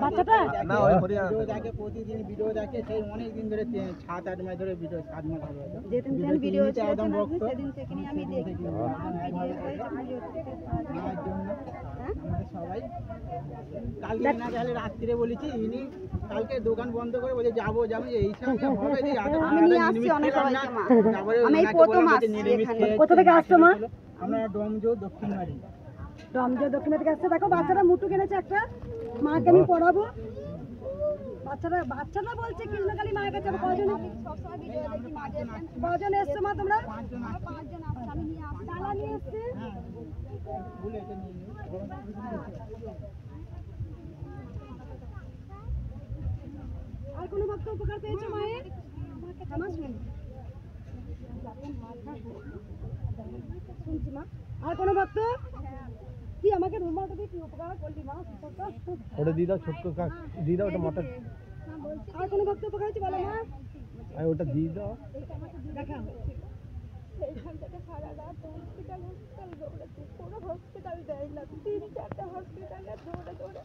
বাচ্চাটা না, ওই হরিয়ানা ভিডিও দেখে, প্রতিদিন ভিডিও দেখে, সেই অনেক দিন ধরে 7-8 মাস ধরে ভিডিও, 7 মাস ধরে যেদিন থেকে ভিডিও একদম ভক্ত। সেদিন থেকে আমি দেখি মায়ের জন্য আমাদের সবাই কালকে না গেলে রাত্রিরে বলেছি, ইনি কালকে দোকান বন্ধ করে বলে যাবো যাবো, এই সঙ্গে হবে যে আমি নিয়ে আসছি অনেক সবাইকে মা। আমি এই প্রথম আসছি এখানে। কোথা থেকে আসছো মা? আমরা ডোমজো দক্ষিণ বাড়ি। রমজা দক্ষিণা থেকে আসছে। দেখো বাচ্চারা মুটু কিনেছে একটা, মাকে আমি পড়াবো। বাচ্চারা বলছে কৃষ্ণকালী মায়ের কাছে। কজন এসছো মা তোমরা? ডালা নিয়ে এসছে। আর কোনো ভক্ত উপকার পেয়েছো মায়ের? শুনছি মা। আর কোনো ভক্ত? কি আমাকে রুমালটা দিয়ে কি উপকার করলি মা? ওটা দিয়ে দাও, ছোট্ট দিয়ে দাও, ওটা মটর। আর কোনো ভক্ত উপকার হয়েছে বলো মা? আমি ওটা দিয়ে দাও। দেখা এইখান থেকে সারা রাত হসপিটাল দৌড়েছি, কোনো হসপিটাল দেয় না। 3-4টা হসপিটালে দৌড়ে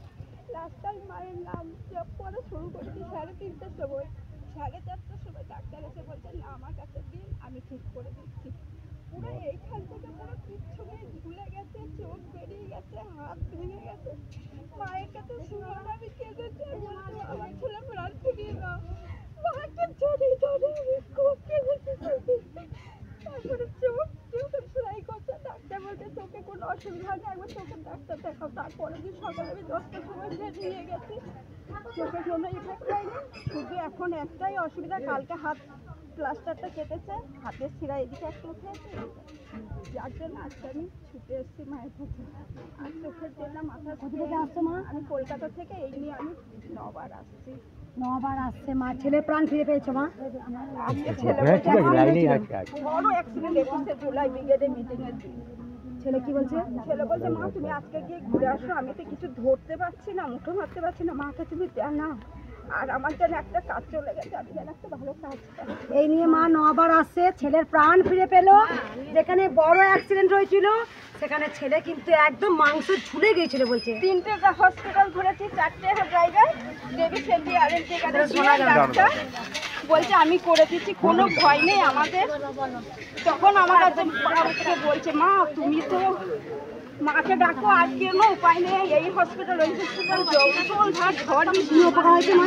রাস্তায় মায়ের নাম জপ করা শুরু করেছি 3:30টার সময়। 4:30টার সময় ডাক্তার এসে বলছে না আমার কাছে দিন, আমি ঠিক করে দিচ্ছি। পুরো এইখান থেকে পুরো কিচ্ছু নেই, ঝুলে গেছে, চোখ বেরিয়ে গেছে, হাত ভেঙে গেছে। মায়ের কাছে শুনে আমি কেঁদেছি, আমার ছেলে প্রাণ ফিরিয়ে দাও। মাকে জড়িয়ে আমি খুব কেঁদেছি। তারপরে চোখের সেলাই করছে, ডাক্তার বলছে চোখে কোনো অসুবিধা নেই, একবার চোখের ডাক্তার দেখাও। তারপরে দিন সকালে আমি 10টার সময় নিয়ে গেছি, চোখের জন্য ইফেক্ট হয়নি। শুধু এখন একটাই অসুবিধা, কালকে হাত প্লাস্টারটা কেটেছে, হাতের শিরা এদিকে একটা উঠে আছে, যার জন্য আজকে আমি ছুটে এসেছি মায়ের কাছে। আর চোখের জন্য মাথা কোথা থেকে আসছো মা? আমি কলকাতা থেকে, এই নিয়ে আমি 9বার আসছি। 9বার আসছে মা। ছেলের প্রাণ ফিরে পেয়েছো মা? আজকে ছেলে বড় অ্যাক্সিডেন্ট 21শে জুলাই ব্রিগেডে মিটিংয়ের দিন। ছেলে কি বলছে? ছেলে বলছে মা তুমি আজকে গিয়ে ঘুরে আসো, আমি তো কিছু ধরতে পারছি না, মুঠো মারতে পারছি না, মাকে তুমি না। আর আমার যেন একটা কাজ চলে গেছে, আমি যেন একটা ভালো কাজ পাই। এই নিয়ে মা 9বার আসছে, ছেলের প্রাণ ফিরে পেলো। যেখানে বড় অ্যাক্সিডেন্ট হয়েছিল সেখানে ছেলে কিন্তু একদম মাংস ঝুলে গিয়েছিল বলছে। 3টে হসপিটাল ঘুরেছি, 4টে ড্রাইভার দেবী সেন্টি আরএনটি ডাক্তার বলছে আমি করে দিচ্ছি, কোনো ভয় নেই আমাদের। তখন আমার কাছে বলছে মা তুমি তো মাকে ডাকো, আর কেন উপায় নেই, এই হসপিটাল ওই হসপিটাল ঘর উপকার হয়েছে মা।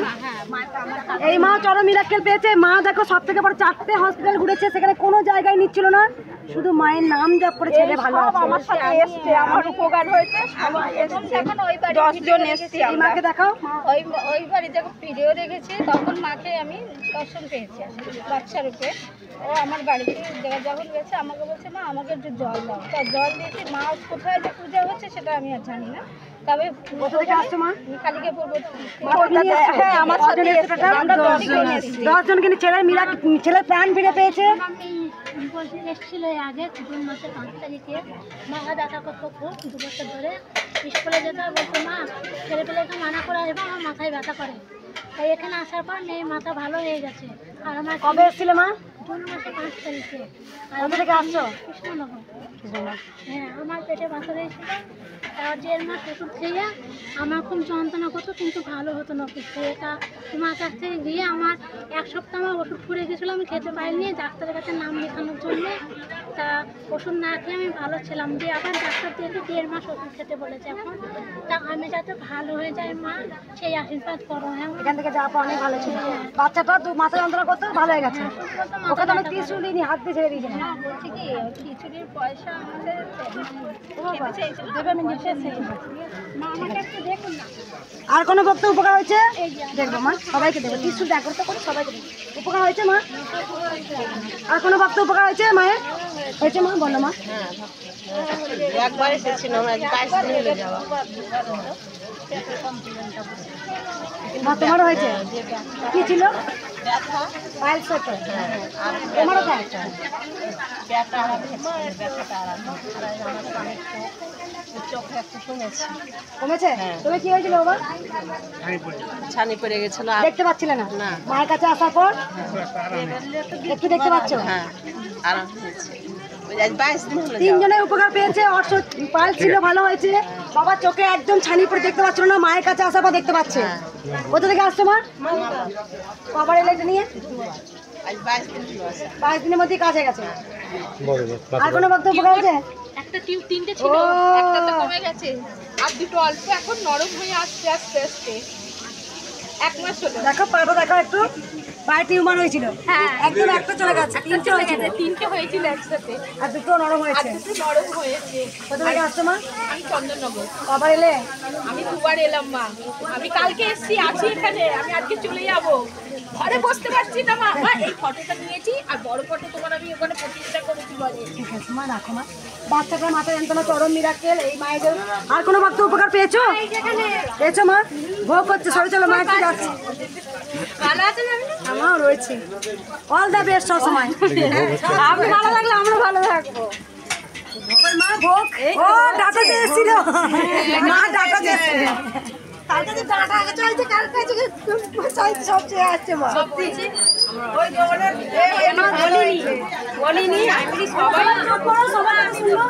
এই মা চরম মিরাক্কেল পেয়েছে। মা দেখো সব থেকে বড় 4টে হসপিটাল ঘুরেছে, সেখানে কোনো জায়গায় নিচ্ছিল না, শুধু মায়ের নাম জপ করে ছেলে ভালো আছে। আমার সাথে এসছে, আমার উপকার হয়েছে, সবাই এসছে, 10 জন এসছি। এই মাকে দেখাও। ওই বাড়িতে ভিডিও দেখেছি, তখন মাকে আমি দর্শন পেয়েছি বাচ্চার উপরে। ও আমার বাড়িতে যখন গেছে আমাকে বলছে মা আমাকে একটু জল দাও, তো জল দিয়েছি। মা কোথায় যে পূজা হচ্ছে সেটা আমি আর জানি না, তবে কোথা থেকে আসছো মা? কালীকে পূর্ব। হ্যাঁ আমার সাথে 10 জন কিন্তু ছেলের প্রাণ ফিরে পেয়েছে। এসেছিল আগে 2 মাসে 5 তারিখে, মাথা ব্যথা করতো খুব 2 বছর ধরে। স্কুলে যেতে বলতো মা ছেলেপেলেকে মানা করা এবং আমার মাথায় ব্যথা করে। তাই এখানে আসার পর মেয়ের মাথা ভালো হয়ে গেছে। আর আমার কবে এসেছিলে মা? 2 মাসে 5 তারিখে। কোথা থেকে আসছো? কৃষ্ণনগর। হ্যাঁ আমার পেটে ব্যথা হয়েছিল, তার 1.5 মাস ওষুধ খেয়ে আমার খুব যন্ত্রণা করতো, কিন্তু ভালো হতো না ওষুধ খেয়ে। তা তোমার কাছ থেকে গিয়ে আমার 1 সপ্তাহ আমার ওষুধ পড়ে গেছিলো, আমি খেতে পারিনি ডাক্তারের কাছে নাম লেখানোর জন্য। তা ওষুধ না খেয়ে আমি ভালো ছিলাম, দিয়ে আবার ডাক্তার থেকে 1.5 মাস ওষুধ খেতে বলেছে এখন। তা আমি যাতে ভালো হয়ে যাই মা, সেই আশীর্বাদ করো। হ্যাঁ এখান থেকে যাওয়ার পর অনেক ভালো ছিল। বাচ্চাটা 2 মাসে যন্ত্রণা করতে ভালো হয়ে গেছে। ওকে তো আমি 30 দিনই হাত দিয়ে ছেড়ে দিয়েছিলাম। হ্যাঁ বলছি কি খিচুড়ির পয়সা আমাদের দেবে আমি নিচে এসেছি। মা আমাকে একটু দেখুন না। আর কোনো ভক্ত উপকার হয়েছে? দেখবো মা, সবাইকে দেবো। 30 জাগ্রত করে সবাইকে দেবো। উপকার হয়েছে মা? আর কোনো ভক্ত উপকার হয়েছে মায়ের? হয়েছে মা, বলো মা। একবার এসেছিলাম, 22 দিন হয়ে যাওয়া। মা তোমারও হয়েছে? কি ছিল? পাইলস হতো। তোমারও তাই? ব্যথা ব্যথাটা আরাম আমার স্বামীর চোখে একটু কমেছে। কমেছে? তুমি কি হয়েছিল বাবা? ছানি পড়ে গেছিল, দেখতে পাচ্ছিলে না? না। মায়ের কাছে আসার পর একটু দেখতে পাচ্ছ? হ্যাঁ আরাম হয়েছে। 22 দিন হলো। 3 জনের উপকার পেয়েছে। পাল ছিল, ভালো হয়েছে। বাবা চোখে একদম ছানি পড়ে দেখতে পাচ্ছিল না, মায়ের কাছে আসার পর দেখতে পাচ্ছে। কোথা থেকে আসছো মা? বাবার এলে নিয়ে 22 দিন হলো। 22 দিনের মধ্যেই কাজ হয়ে গেছে। আর কোনো ভক্ত উপকার হয়েছে? একটা টিউব 3টে ছিল, একটা তো কমে গেছে, আর 2টো অল্প এখন নরম হয়ে আসছে আস্তে আস্তে। 1 মাস হলো। দেখো পাটা দেখো একটু, পায়ে টিউমার হয়েছিল, হ্যাঁ একদম একটা চলে গেছে, তিনটে হয়েছিল, 3টে হয়েছিল একসাথে, আর দুটো নরম আর হয়েছে। দুটো নরম হয়েছে। কোথা থেকে আসছো মা? আমি চন্দননগর। কবার এলে? আমি 2বার এলাম মা। আমি কালকে এসেছি, আছি এখানে, আমি আজকে চলে যাব। ঘরে বসতে পারছি না মা। মা এই ফটোটা নিয়েছি, আর বড় ফটো তোমার আমি ওখানে প্রতিষ্ঠা করেছি বলে। ঠিক আছে মা, রাখো মা। বাচ্চাটার মাথা যন্ত্রণা, চরম মিরাকেল, এই মায়েদের আর কোনো ভক্ত উপকার পেয়েছো? পেয়েছো মা? ভোগ করছে, সরে চলো মায়ের কাছে যাচ্ছি। ভালো আছেন আপনি? আমার রয়েছে, অল দ্য বেস্ট সব সময়। আপনি ভালো থাকলে আমরা ভালো থাকবো। ওই মা ভোগ, ও ডাটা চেয়েছিল, মা ডাটা চেয়েছিল, তার কাছে ডাটা আগে চাইছে, কার কাছে চাইছে, সব চেয়ে আসছে মা। ওই জগনের মা বলিনি, আমি সবাই শুনবো,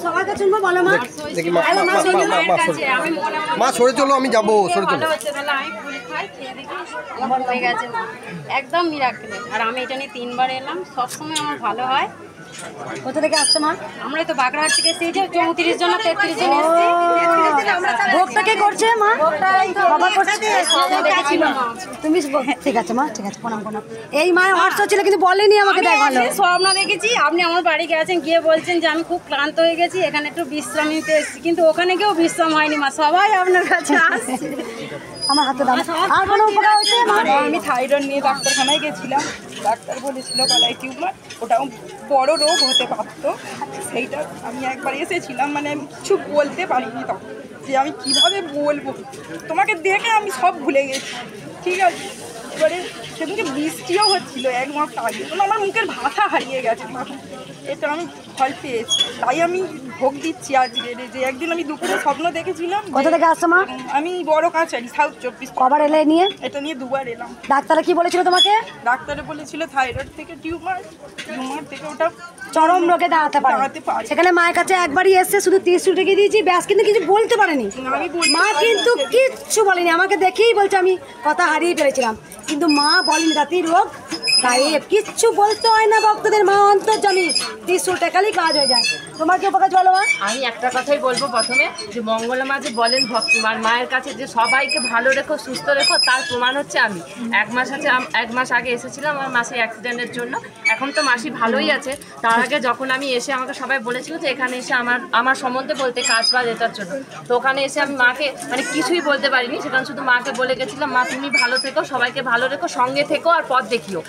সবাইকে শুনবো, বলো মা। দেখি মা সরে চলো, আমি যাবো, সরে চলো। হয়ে গেছে একদম মিরাকেল। আর আমি এটা নিয়ে 3বার এলাম, সবসময় আমার ভালো হয়। কোথা থেকে আসছে মা? আমরা তো বাগড়াহাট থেকে এসেছি, 34 জন 33 জন এসেছি। ভোগটা কে করছে মা? বাবা করছে, দেখেছিল মা। তুমি ঠিক আছে মা, ঠিক আছে, প্রণাম প্রণাম। এই মায়ের হর্ষ ছিল কিন্তু বলেনি আমাকে, দেখ ভালো স্বপ্ন দেখেছি আপনি আমার বাড়ি গেছেন, গিয়ে বলছেন যে আমি খুব ক্লান্ত হয়ে গেছি, এখানে একটু বিশ্রাম নিতে এসেছি, কিন্তু ওখানে গিয়েও বিশ্রাম হয়নি মা, সবাই আপনার কাছে আসছে। আমার হাতে দাও। আর কোনো উপকার হয়েছে মা? আমি থাইরয়েড নিয়ে ডাক্তারখানায় গেছিলাম, ডাক্তার বলেছিল গলায় টিউমার, ওটাও বড় রোগ হতে পারত। সেইটা আমি একবার এসেছিলাম, মানে আমি কিছু বলতে পারিনি তখন, যে আমি কিভাবে বলবো, তোমাকে দেখে আমি সব ভুলে গেছি, ঠিক আছে। এবারে সেদিনকে বৃষ্টিও হচ্ছিল 1 মাস আগে, তখন আমার মুখের ভাষা হারিয়ে গেছে তখন। এটা আমি ফল পেয়েছি, তাই আমি ভোগ দিচ্ছি আজকে। যে একদিন আমি দুপুরে স্বপ্ন দেখেছিলাম। কোথা থেকে আসছো মা? আমি বড় কাছারি, সাউথ 24। কবার এলে নিয়ে? এটা নিয়ে 2বার এলাম। ডাক্তার কি বলেছিল তোমাকে? ডাক্তারে বলেছিল থাইরয়েড থেকে টিউমার থেকে ওটা চরম রোগে দাঁড়াতে পারে। সেখানে মায়ের কাছে একবারই এসছে, শুধু 30 রেখে দিয়েছি ব্যাস, কিন্তু কিছু বলতে পারেনি মা, কিন্তু কিচ্ছু বলেনি, আমাকে দেখেই বলছে আমি কথা হারিয়ে ফেলেছিলাম, কিন্তু মা বলেনি রাতের রোগ গায়েব, কিচ্ছু বলতে হয় না ভক্তদের, মা অন্তর্জামী, 30 টাকালেই কাজ হয়ে যায়। তোমার কি উপকার বলো মা? আমি একটা কথাই বলবো প্রথমে, যে মঙ্গলা মা যে বলেন মায়ের কাছে যে সবাইকে ভালো রেখো, সুস্থ রেখো, তার প্রমাণ হচ্ছে আমি 1 মাস আগে এসেছিলাম আমার মাসির অ্যাক্সিডেন্টের জন্য। এখন তো মাসি ভালোই আছে। তার আগে যখন আমি এসে, আমাকে সবাই বলেছিল যে এখানে এসে আমার সম্বন্ধে বলতে, কাজ বাজ এটার জন্য। তো ওখানে এসে আমি মাকে মানে কিছুই বলতে পারিনি, সেখানে শুধু মাকে বলে গেছিলাম, মা তুমি ভালো থেকো, সবাইকে ভালো রেখো, সঙ্গে থেকো, আর পথ দেখিও।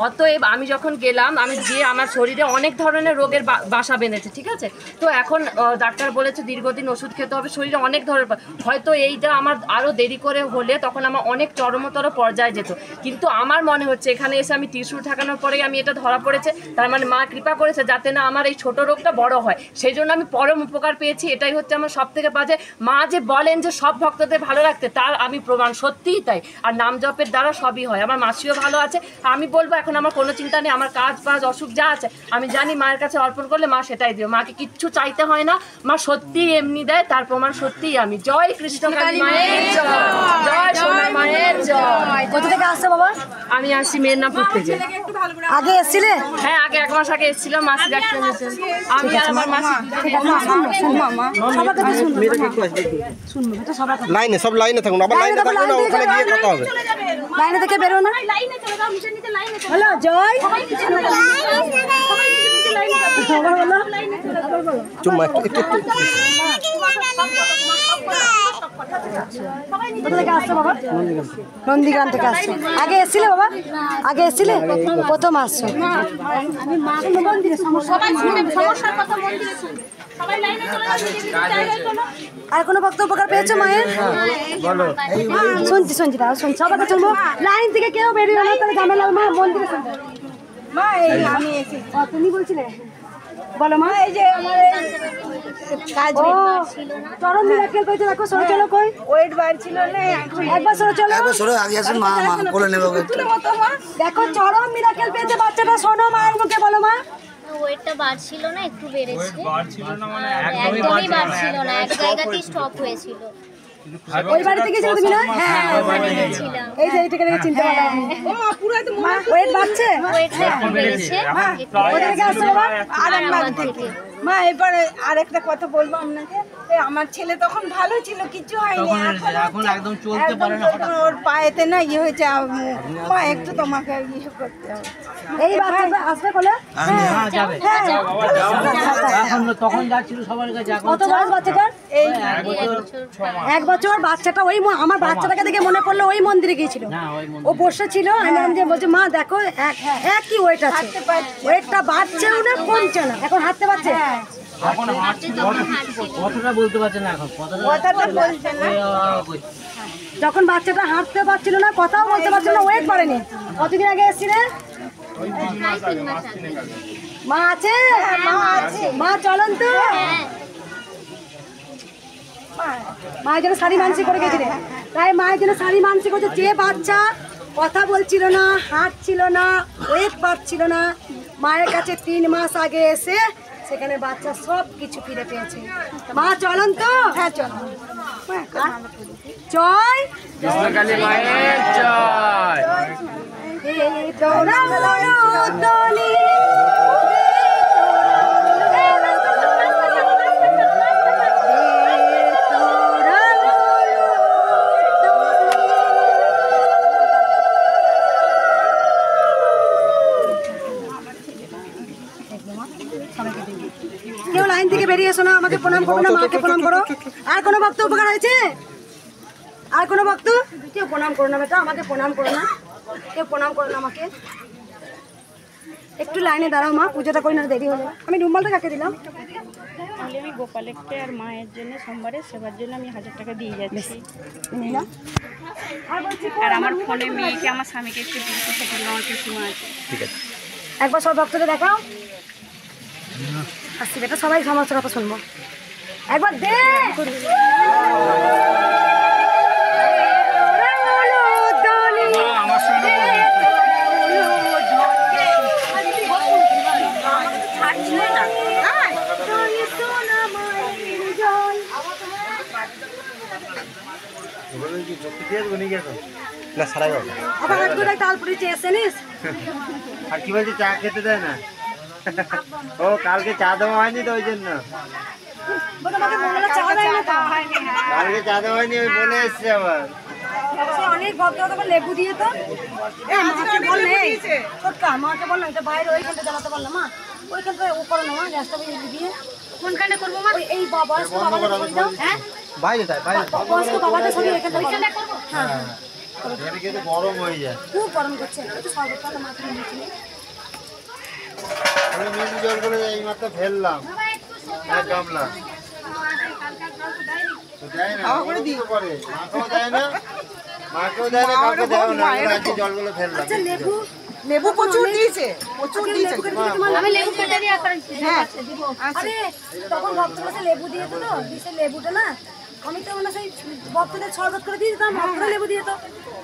অতএব আমি যখন গেলাম, আমি গিয়ে আমার শরীরে অনেক ধরনের রোগের বাসা বেঁধেছে, ঠিক আছে। তো এখন ডাক্তার বলেছে দীর্ঘদিন ওষুধ খেতে হবে, শরীরে অনেক ধরনের, হয়তো এইটা আমার আরও দেরি করে হলে তখন আমার অনেক চরমতর পর্যায়ে যেত, কিন্তু আমার মনে হচ্ছে এখানে এসে আমি ত্রিশূল ঠাকানোর পরেই আমি এটা ধরা পড়েছে, তার মানে মা কৃপা করেছে যাতে না আমার এই ছোট রোগটা বড় হয়, সেই জন্য আমি পরম উপকার পেয়েছি। এটাই হচ্ছে আমার সব থেকে বাজে। মা যে বলেন যে সব ভক্তদের ভালো রাখতে, তার আমি প্রমাণ, সত্যিই তাই। আর নাম জপের দ্বারা সবই হয়। আমার মাসিও ভালো আছে, আমি বলবো এখন আমার কোনো চিন্তা নেই, আমার কাজ বাজ অসুখ যা আছে আমি জানি মায়ের কাছে অর্পণ করলে মা সেটাই দিও, মাকে কিচ্ছু চাইতে হয় না, মা সত্যিই এমনি দেয়, তার প্রমাণ সত্যিই আমি। জয় কৃষ্ণ কালী মায়ের জয়, জয় সোনা মায়ের জয়। কোথা থেকে আসছো বাবা? আমি আসছি মেদিনীপুর থেকে। আগে এসেছিলে? হ্যাঁ, আগে 1 মাস আগে এসেছিলাম, মাসি দেখতে এসেছেন। আমি আর আমার মাসি লাইনে, সব লাইনে থাকুন, আবার লাইনে থাকুন না, ওখানে গিয়ে কথা হবে। লাইনে থেকে বেরো না, হ্যালো জয়, চুম্মা একটু কোথা থেকে আসছো বাবা? নন্দীগ্রাম থেকে আসছো। আগে এসেছিলে বাবা? আগে এসেছিলে? প্রথম আসছো। আর কোনো ভক্ত উপকার পেয়েছো মায়ের? শুনছি দাও, শুনছি, সবাইকে শুনবো। লাইন থেকে কেউ বেরিয়ে না, তাহলে ঝামেলা। মা মন্দিরে শুনবো। মা এই আমি এসেছি। তুমি বলছিলে বলো মা। এই যে আমার কাজ চরম মিরাকেল কইতে দেখো, সরে চলো। কই ওয়েট বাড়ছিল না, একবার সরে চলো, একবার সরে আগে আসুন মা, মা বলে নেব। দেখো চরম মিরাকেল পেয়েছে বাচ্চাটা, শোনো মায়ের মুখে, বলো মা। ওয়েটটা বাড়ছিল না, একটু বেড়েছে, একদমই বাড়ছিল না, এক জায়গাতেই স্টপ হয়েছিল। ওই বাড়িতে গেছিলে তুমি না? হ্যাঁ, ওখানে গেছিলাম। এই যে এইটাকে দেখে চিনতে পারলাম। ওয়েট বাড়ছে, ওয়েটটা একটু বেড়েছে। কোথা থেকে আসছো বাবা? আরামবাগ থেকে। মা এবারে আরেকটা কথা বলবো আপনাকে, আমার ছেলে তখন ভালো ছিল, কিছু হয়নি, এখন একদম চলতে পারে না, ওর পায়েতে না ইয়ে হয়েছে। মা একটু তোমাকে ইয়ে করতে হবে। এই বাচ্চাটা আসবে কোলে? হ্যাঁ যাবে। এখন তখন যাচ্ছিল সবার কাছে, এখন কত বয়স বাচ্চাটার? এই 1 বছর। বাচ্চাটা ওই আমার বাচ্চাটাকে দেখে মনে পড়লো ওই মন্দিরে গিয়েছিল, ও বসে ছিল। আমি বললাম যে বলছে মা দেখো একই ওয়েট আছে, ওয়েটটা বাড়ছেও না কমছে না, এখন হাঁটতে পারছে। এখন কতটা বলতে পারছে না, এখন কথাটা বলছে না। যখন বাচ্চাটা হাঁটতে পারছিল না, কথাও বলতে পারছিল না, ওয়েট বাড়েনি। কতদিন আগে এসেছিলে? মা আছে? মা চলেন তো। মায়ের জন্য শাড়ি মানসিক করে গেছিলে, তাই মায়ের জন্য শাড়ি মানসিক করছে। যে বাচ্চা কথা বলছিল না, হাঁটছিল না, ওয়েট বাড়ছিল না, মায়ের কাছে 3 মাস আগে এসে সেখানে বাচ্চা সব কিছু ফিরে পেয়েছে। মা চলেন তো। হ্যাঁ চলো। জয় কৃষ্ণকালী মায়ের জয়। কেউ লাইন থেকে বেরিয়ে এসো না, আমাকে প্রণাম করো না, মাকে প্রণাম করো। আর কোনো ভক্ত উপকার হয়েছে? আর কোনো ভক্ত? কেউ প্রণাম করো না বেটা, আমাকে প্রণাম করো না, কেউ প্রণাম করো না আমাকে। একটু লাইনে দাঁড়াও মা, পুজোটা করি না, দেরি হলো। আমি রুমালটা কাকে দিলাম? আমি গোপালকে আর মায়ের জন্য সোমবারের সেবার জন্য আমি 1000 টাকা দিয়ে যাচ্ছি। নিলাম। আর আমার ফোনে মেয়েকে আমার স্বামীকে একটু দিতে, সেখানে আমার পিসিমা আছে। ঠিক আছে। একবার সব ভক্তদের দেখাও। আসছি বেটা, সবাই সমস্ত কথা শুনবো। একবার দে। আবার এক দুটাই তাল পুরি চেয়েছে নিস। আর কি বলছে, চা খেতে দেয় না? ও কালকে চা দেওয়া হয়নি তো, ওই জন্য তোমাকে বললো চা দেয় না তো। কালকে চা দেওয়া হয়নি, ওই বলে এসছে আবার। সে অনেক ভক্ত তখন লেবু দিয়ে তো। মাকে বললে সত্যা, মাকে বললাম এটা বাইরে ওইখানটা জ্বালাতে পারলাম মা, ওইখানটা ও করো না মা, গ্যাসটা দিয়ে। কোনখানে করবো মা? এই বয়স্ক বাবাদের ছবি দাও। হ্যাঁ বাইরে যায়, বাইরে বয়স্ক বাবাদের ছবি এখানটা করবো। হ্যাঁ হ্যাঁ, এটা কিন্তু গরম হয়ে যায়। খুব গরম করছে, একটু শরবতটা মাকে দিয়েছি। আমি মিষ্টি জল করে এই মাত্র ফেললাম এক গামলা। তো দেয় না, করে দিই করে, মাকেও দেয় না, মাকেও দেয় না, কাউকে দেয় না, আমি আজকে জলগুলো ফেললাম। আচ্ছা লেবু লেবু প্রচুর দিয়েছে, প্রচুর দিয়েছে। আমি লেবু কেটে দিয়ে হ্যাঁ দিব। আরে তখন ভক্ত কাছে লেবু দিয়ে তো, দিছে লেবুটা না, আমি তো মানে সেই ভক্তদের শরবত করে দিয়ে দিতাম, ভক্তরা লেবু দিয়ে তো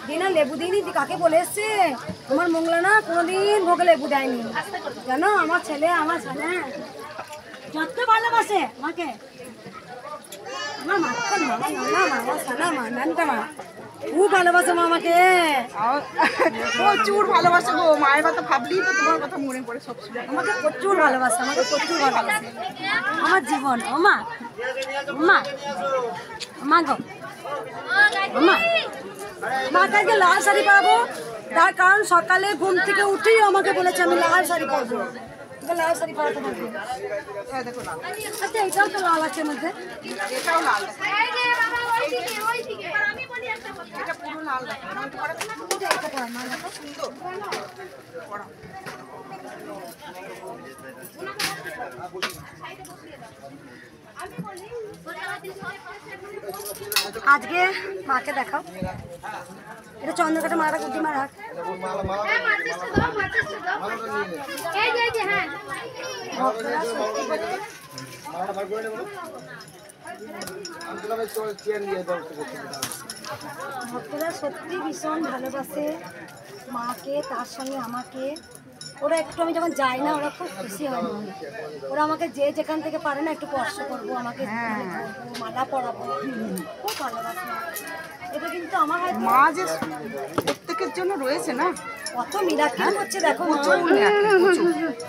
দিনা লেবু দিইনি। কাকে বলে এসছে তোমার মঙ্গলা না কোনোদিন ভোগে লেবু দেয়নি জানো। আমার ছেলে যত ভালোবাসে আমাকে, আমার মাখন মা খুব ভালোবাসে মা আমাকে, প্রচুর ভালোবাসে গো। মায়ের কথা ভাবলেই তো তোমার কথা মনে পড়ে সবসময়। আমাকে প্রচুর ভালোবাসে, আমাকে প্রচুর ভালোবাসে, আমার জীবন। ও মা, মা মা গো মা, মাকে আজকে লাল শাড়ি পরাবো, তার কারণ সকালে ঘুম থেকে উঠেই আমাকে বলেছে আমি লাল শাড়ি পরবো, লাল শাড়ি পরাতে পারবো। আচ্ছা এটাও তো লাল আছে মধ্যে, এটাও লাল, আজকে মাকে দেখাও। এটা চন্দ্রকাটা মারা কুটি মারা ভক্তরা সত্যি ভীষণ ভালোবাসে মাকে, তার সঙ্গে আমাকে। ওরা একটু আমি যখন যাই না ওরা খুব খুশি হয়, ওরা আমাকে যে যেখান থেকে পারে না একটু স্পর্শ করবো, আমাকে মালা পরাবো, খুব ভালোবাসে। এটা কিন্তু আমার হাতে মা যে প্রত্যেকের জন্য রয়েছে না, কত মিরাকেল হচ্ছে দেখো মা।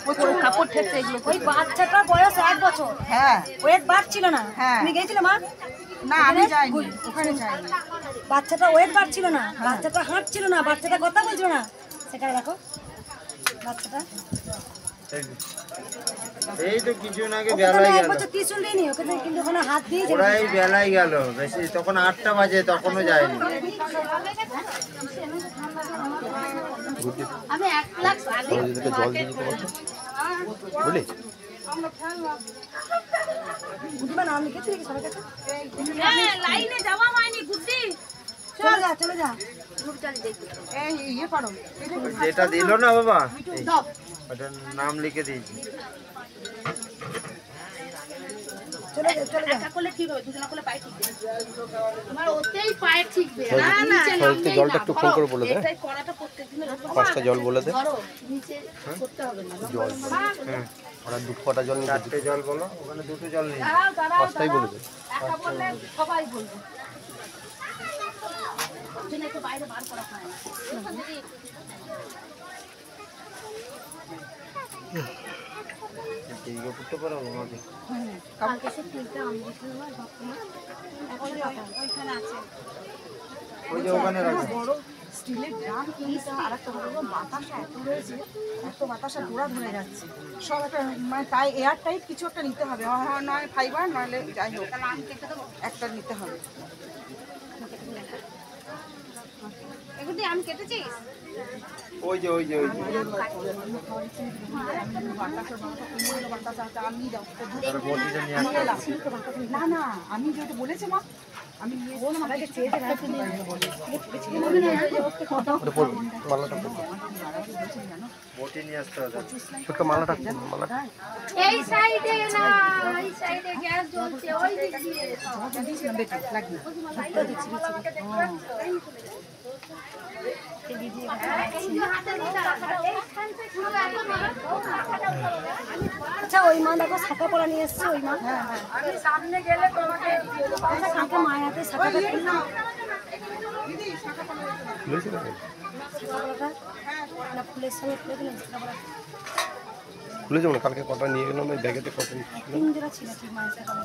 প্রচুর কাপড় ঠেকছে এগুলো। ওই বাচ্চাটার বয়স 1 বছর, হ্যাঁ ওয়েট বাড়ছিল না। হ্যাঁ। তুমি গেছিলে মা? না আমি যাইনি, ওখানে যাইনি। বাচ্চাটা ওয়েট বাড়ছিল না, বাচ্চাটা হাঁটছিল না, বাচ্চাটা কথা বলছিল না। সেখানে দেখো বাচ্চাটা এই তো কিছুদিন আগে ওকে তো বেলায় এক গেল, বছর টিউশন দিইনি, ওকে তো কিন্তু ওখানে হাত দিয়ে ওরাই বেলায় গেল বেশি, তখন 8টা বাজে, তখনও যায়নি। আমি 1 লাখ জল দিতে বলছো বুঝলি? বুঝবা না আমি লিখেছি নাকি সবার কাছে? লাইনে যাওয়া হয়নি গুড্ডি। চলে যা চলে যা। এই ইয়ে করো, যেটা দিল না বাবা, এই, ওটার নাম লিখে দিয়েছি। চলে যা চলে যা। একটা করলে ঠিক হবে, দুজনা করলে পায়ে ঠিকবে। তোমার ওতেই পায়ে ঠিকবে। না না সবাইকে জলটা একটু ফোন করে বলে দে, এটাই করাটা প্রত্যেকদিন 5টা জল বলে দে। ধরো নিচে করতে হবে না। জল হ্যাঁ, ওরা 2 ফোঁটা জল নিয়ে 4টে জল বলো, ওখানে 2টো জল নেই। দাঁড়াও দাঁড়াও 5টাই বলে দে। একা বললে সবাই বলবে। ওখানে একটু বাইরে বার করা হয় না। ঠিক করতে পারো আমাকে? কালকে সে তিনটা আমদিছিল না বর্তমান এখন ওইখানে আছে। ওই যে ওখানে রাখো। বড় স্টিলের ড্রাম কিনতে, আর একটা হলো বাতাসা এত রয়েছে, এত বাতাসা গোড়া ধরে যাচ্ছে। সব একটা মানে তাই এয়ার টাইট কিছু একটা নিতে হবে, নয় ফাইবার নইলে যাই হোক একটা নিতে হবে। এগুলি আম কেটেছিস? ওই যে আমি দাও আর বটিটা নিয়ে আসতে হবে। না না আমি যেটা বলেছি মা, আমি নিয়ে সবাইকে চেয়েছে রাখতে নিয়ে মালাটা বটি নিয়ে আসতে হবে। ছোট্ট মালাটা মালাটা এই সাইডে না, এই সাইডে গ্যাস জ্বলছে, ওই দিক দিয়ে। আচ্ছা ওই মা দেখো শাখা পরা নিয়ে এসছে, ওই মা। আমি সামনে গেলে তোমাকে আচ্ছা কাকে মায়ের হাতে শাখাটা দিল না? খুলেছে না? শাখাপলাটা না ফুলের সঙ্গে খুলে দিলেন শাখাপলাটা? খুলেছে মানে কালকে কটা নিয়ে গেলাম, ওই ব্যাগেতে কত ছিল। 3 জোড়া ছিল ঠিক মায়ের শাখাপলা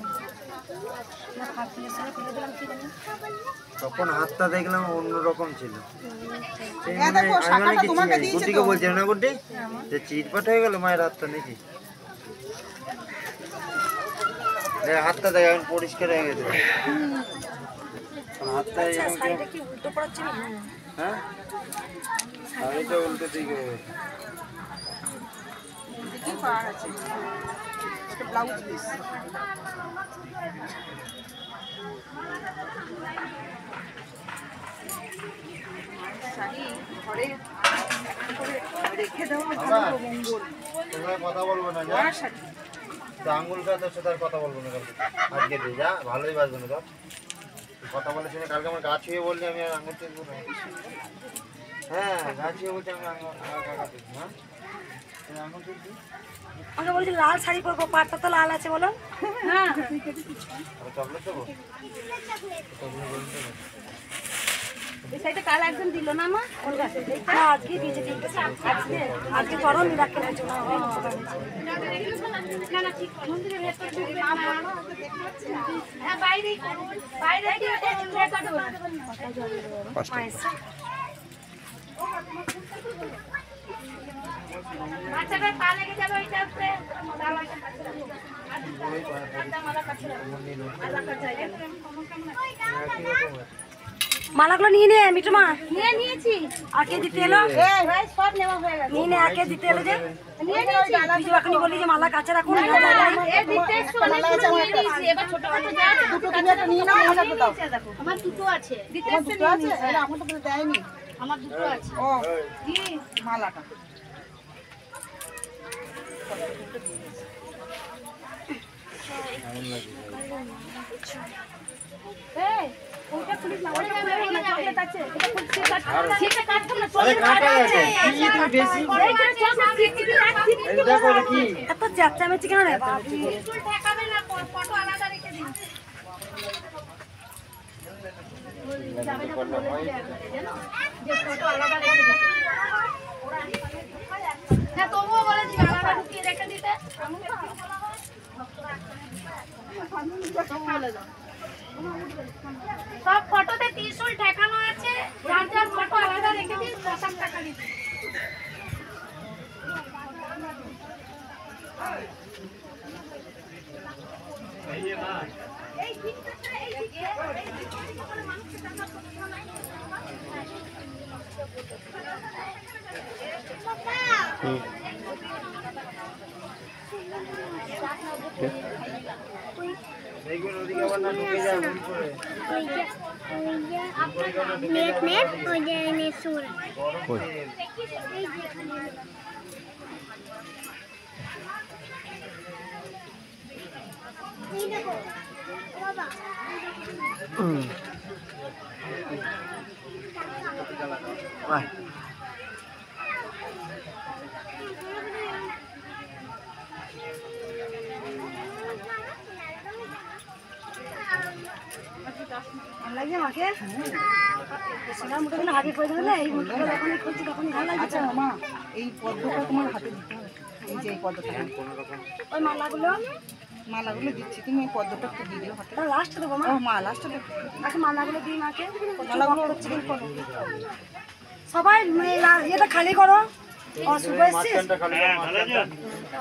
না, ফুলের সঙ্গে খুলে দিলাম কি জানি। তখন হাতটা দেখলাম অন্যরকম ছিল। সেই হ্যাঁ, দেখো, আমি শাখাটা অনেক তোমাকে দিয়েছে গুটিকে তো। বলছিলাম না গুটি, যে চিটপাট হয়ে গেল মায়ের হাতটা নাকি? হাতটা দেখ এখন পরিষ্কার হয়ে গেছে। হাতটা আচ্ছা এরকম সাইডে কি উল্টো পড়াচ্ছিল? হ্যাঁ, আমি তো উল্টো দিকে হয়ে গেছে। কি পার আছে একটা ব্লাউজ পিস। শাড়ি ঘরে একটা করে রেখে দেওয়া ভালো মঙ্গল। তোমরা কথা বলবো না, যা আর শাড়ি তো আঙুল কাজ হচ্ছে, তার কথা বলবো না কালকে। আজকে দিয়ে যা, ভালোই বাজবে না তোর কথা বলে শুনে। কালকে আমার গা ছুঁয়ে বললি আমি আর আঙুল টেপবো না। হ্যাঁ, গা ছুঁয়ে বলছি আমি আঙুল টেপবো। হ্যাঁ, তুমি আঙুল টেপবি? আমাকে বলছি লাল শাড়ি পরবো, পাটটা তো লাল আছে বলো। হ্যাঁ আর চকলেট দেবো? এই সাইডে কাল একজন দিল না মা? হ্যাঁ আজকে দিয়েছে, আজকে করো মিরাকেল হয়েছে না? না না ঠিক মন্দিরের ভেতরে ঢুকবে না। হ্যাঁ বাইরেই করুন, বাইরে দিয়ে করুন, রেকর্ড করুন। বাচ্চাটার পা লেগে যাবে ওইটা উপরে মালাগুলো নিয়ে নে মিঠু মা। নিয়ে নিয়েছি। আর কে দিতে এলো? এই ভাই সব নেওয়া হয়ে গেছে। নিয়ে নে, আর কে দিতে এলো যে? নিয়ে নিয়েছি। তুই এখনই বললি যে মালা কাছে রাখুন। এই দিকটা একটু অনেকগুলো নিয়ে নিয়েছি। এবার ছোট ছোট যা আছে দুটো তুমি একটা নিয়ে নাও, আমার দুটো আছে দেখো। আমার দুটো আছে। দিতে একটু নিয়ে নিয়েছি। আমার তো বলে দেয়নি। আমার দুটো আছে। ও কি মালাটা এই ওইটা খুলিস না, ওইটা খুলে ভেঙে যাবে। চকলেট আছে। এটা খুলছি কাট। সেটা কাটছো না, আরে চকলেট কাটা আছে। গেছে। কি তুমি বেশি? এইটা চকলেট দিচ্ছি, রাখছি। এই দেখো এটা কি? এত চেঁচামেচি কেন রে? বিলকুল ঠেকাবে না, ফটো আলাদা রেখে দিন। হ্যাঁ তবুও বলেছি আলাদা ঢুকিয়ে রেখে দিতে সব ফটোতে ত্রিশূল ঠেকানো আছে, যার যার ফটো আলাদা রেখে দিন 1000 টাকা দিতে। লাগে মাকে সোনার মুঠোগুলো হাতে করে দিলে এই মুঠোগুলো যখনই খুলছি তখনই ভালো লাগছে। আচ্ছা মা, এই পদ্মটা তোমার হাতে দিতে হবে। এই যে এই পদ্মটা, ওই মালাগুলো দিচ্ছি, তুমি এই পদ্মটা একটু দিয়ে দিও হাতে। লাস্ট দেবো মা। ও মা লাস্টে দেবো। আগে মালাগুলো দিই মাকে, মালাগুলো হচ্ছে করো সবাই। এটা খালি করো। অশুভ এসছিস?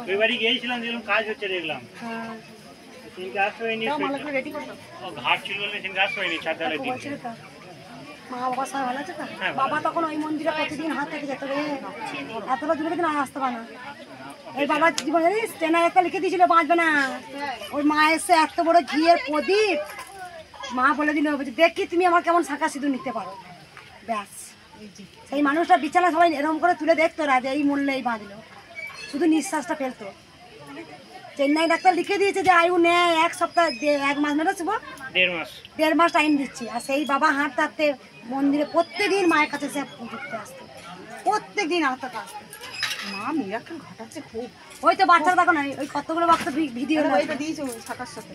ওই বাড়ি গিয়েছিলাম, যেরকম কাজ হচ্ছে দেখলাম। ঘাট ছিল বলে ঘাস হয়নি, চারদালে দিন। মা বাবা সবাই ভালো আছে তো? বাবা তখন ওই মন্দিরে প্রতিদিন হাত থেকে যেত রে, এতটা দূরে কিন্তু আসতে পারে না। এই বাবার জীবন জানিস ট্রেনার একটা লিখে দিয়েছিল বাঁচবে না। ওর মা এসে এত বড় ঘিয়ের প্রদীপ মা বলে দিল, দেখি তুমি আমার কেমন শাঁখা সিঁদুর নিতে পারো। ব্যাস সেই মানুষটা বিছানা সবাই এরকম করে তুলে দেখতো রাজে এই মূল্যে এই বাঁধলো, শুধু নিঃশ্বাসটা ফেলতো। চেন্নাই ডাক্তার লিখে দিয়েছে যে আয়ু নেয় 1 সপ্তাহ 1 মাস না শুভ 1.5 মাস টাইম দিচ্ছি। আর সেই বাবা হাঁটতে হাঁটতে মন্দিরে প্রত্যেকদিন মায়ের কাছে সে পুজোতে আসতো, প্রত্যেকদিন হাঁটতে আসতো। মা মিরাকেল ঘটাচ্ছে খুব। ওই তো বাচ্চারা দেখো না, ওই কতগুলো বাচ্চা ভিডিও এটা দিয়েছো শাখার সাথে।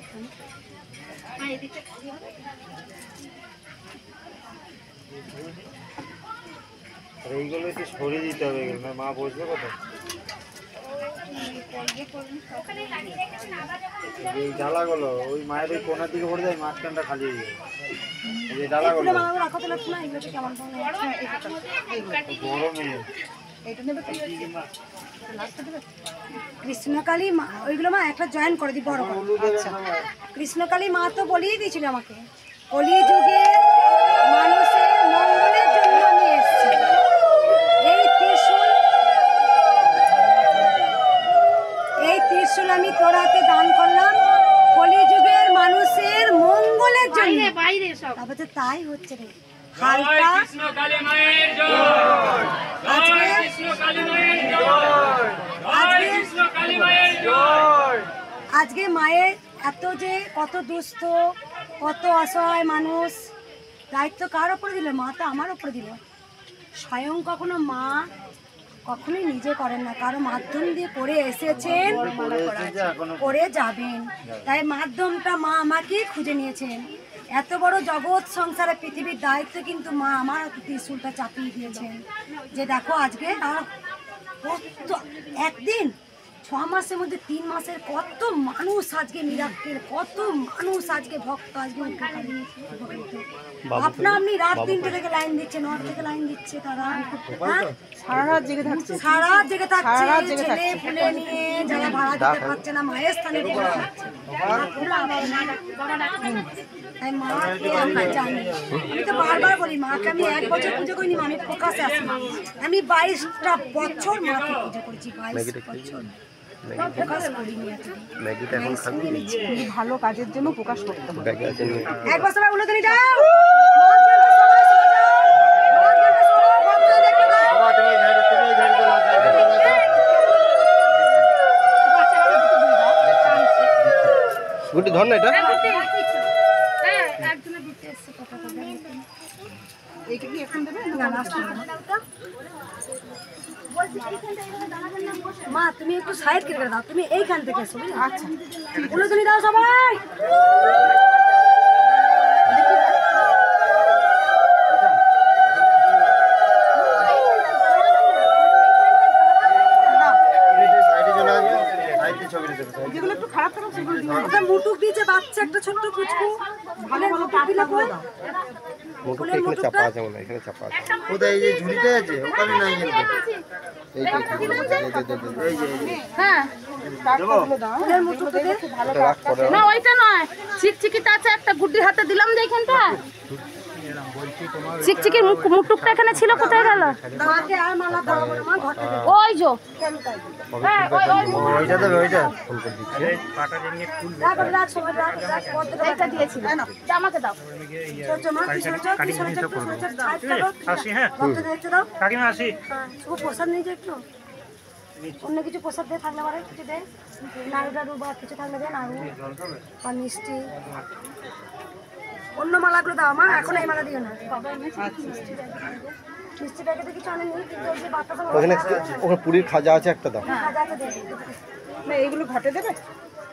এইগুলো একটু সরিয়ে দিতে হবে, মা বসবে কোথায়? এই ডালাগুলো ওই মায়ের ওই কোনার দিকে পড়ে যায়, মাঝখানটা খালি হয়ে যায়। এই ডালাগুলো বড় মেয়ে কৃষ্ণকালী মা, ওইগুলো মা একটা জয়েন করে দিই বড় করে। কৃষ্ণকালী মা তো বলেই দিয়েছিল আমাকে, কলি যুগে মানুষের মঙ্গলের জন্য আমি এসেছি। এই ত্রিশূল আমি তোর হাতে দান করলাম কলি যুগের মানুষের মঙ্গলের জন্য। বাইরে সব তারপরে তাই হচ্ছে রে। হালকা আজকে মায়ের এত যে কত দুস্থ কত অসহায় মানুষ, দায়িত্ব কার ওপরে দিল? মা তো আমার ওপরে দিল। স্বয়ং কখনো মা কখনোই নিজে করেন না, কারো মাধ্যম দিয়ে করে এসেছেন, করে যাবেন। তাই মাধ্যমটা মা আমাকে খুঁজে নিয়েছেন। এত বড় জগৎ সংসারে পৃথিবীর দায়িত্ব কিন্তু মা আমার ত্রিশূলটা চাপিয়ে দিয়েছেন। যে দেখো আজকে কত একদিন 6 মাসের মধ্যে 3 মাসের কত মানুষ আজকে মিরাক্কেল, কত মানুষ আজকে ভক্ত আজকে আপনা আপনি রাত 3টে থেকে লাইন দিচ্ছে, 9 থেকে লাইন দিচ্ছে তারা। সারা রাত জেগে থাকছে, সারা রাত জেগে থাকছে, ছেলে ফুলে নিয়ে যারা ভাড়া দিতে পারছে না মায়ের স্থানে তাই মাকে আমি জানি। আমি তো বারবার বলি মাকে আমি 1 বছর পুজো করিনি, আমি প্রকাশে আসি। আমি 22টা বছর মাকে পুজো করেছি, 22 বছর প্রকাশ করিনি। ভালো কাজের জন্য প্রকাশ করতে হবে। একবার সবাই উল্লেখ যাও। গুটি ধর না এটা। এইটা কি এখন দেবে? মা তুমি একটু সাইড কেটে দাও, তুমি এইখান থেকে এসো। আচ্ছা উল্লেখ দাও সবাই। ওটা মুটুক দিয়েছে বাচ্চা একটা ছোট্ট কুচকু ভালো মুটুক দিলে কই মোটরটা এখানে চাপা আছে মনে হয়, এখানে চাপা আছে। কোথায় এই যে ঝুড়িতে আছে ওখানে নাই কিন্তু এই যে হ্যাঁ ফুলের মুটুক দিয়ে এটা রাখ পরে না ওইটা নয়, চিকচিকিটা আছে একটা গুড্ডির হাতে দিলাম যে এখানটা। চিকচিকির মুটুকটা এখানে ছিল, কোথায় গেল? দাঁতে আর মালা দাও মা ঘর থেকে ওই যে হ্যাঁ ওইটা দেবে ওইটা ফোন করে দিচ্ছি। রাখ রাখ সময় রাখ কতটা এইটা দিয়েছিল, আমাকে দাও। ছোট মা কি ছোট কি ছোট আসি হ্যাঁ কত দিতে দাও কাকিমা আসি হ্যাঁ শুধু প্রসাদ নিয়ে যাও একটু অন্য কিছু প্রসাদ দিয়ে থাকলে পারে কিছু দে নাড়ুটা বা কিছু থাকলে দে নাড়ু বা মিষ্টি অন্য মালাগুলো দাও মা এখন এই মালা দিও না মিষ্টি প্যাকেটে কিছু আনেনি কিন্তু ওই যে বাচ্চাটা ওখানে ওখানে পুরীর খাজা আছে একটা দাও। খাজা আছে দে না এইগুলো ঘটে দেবে?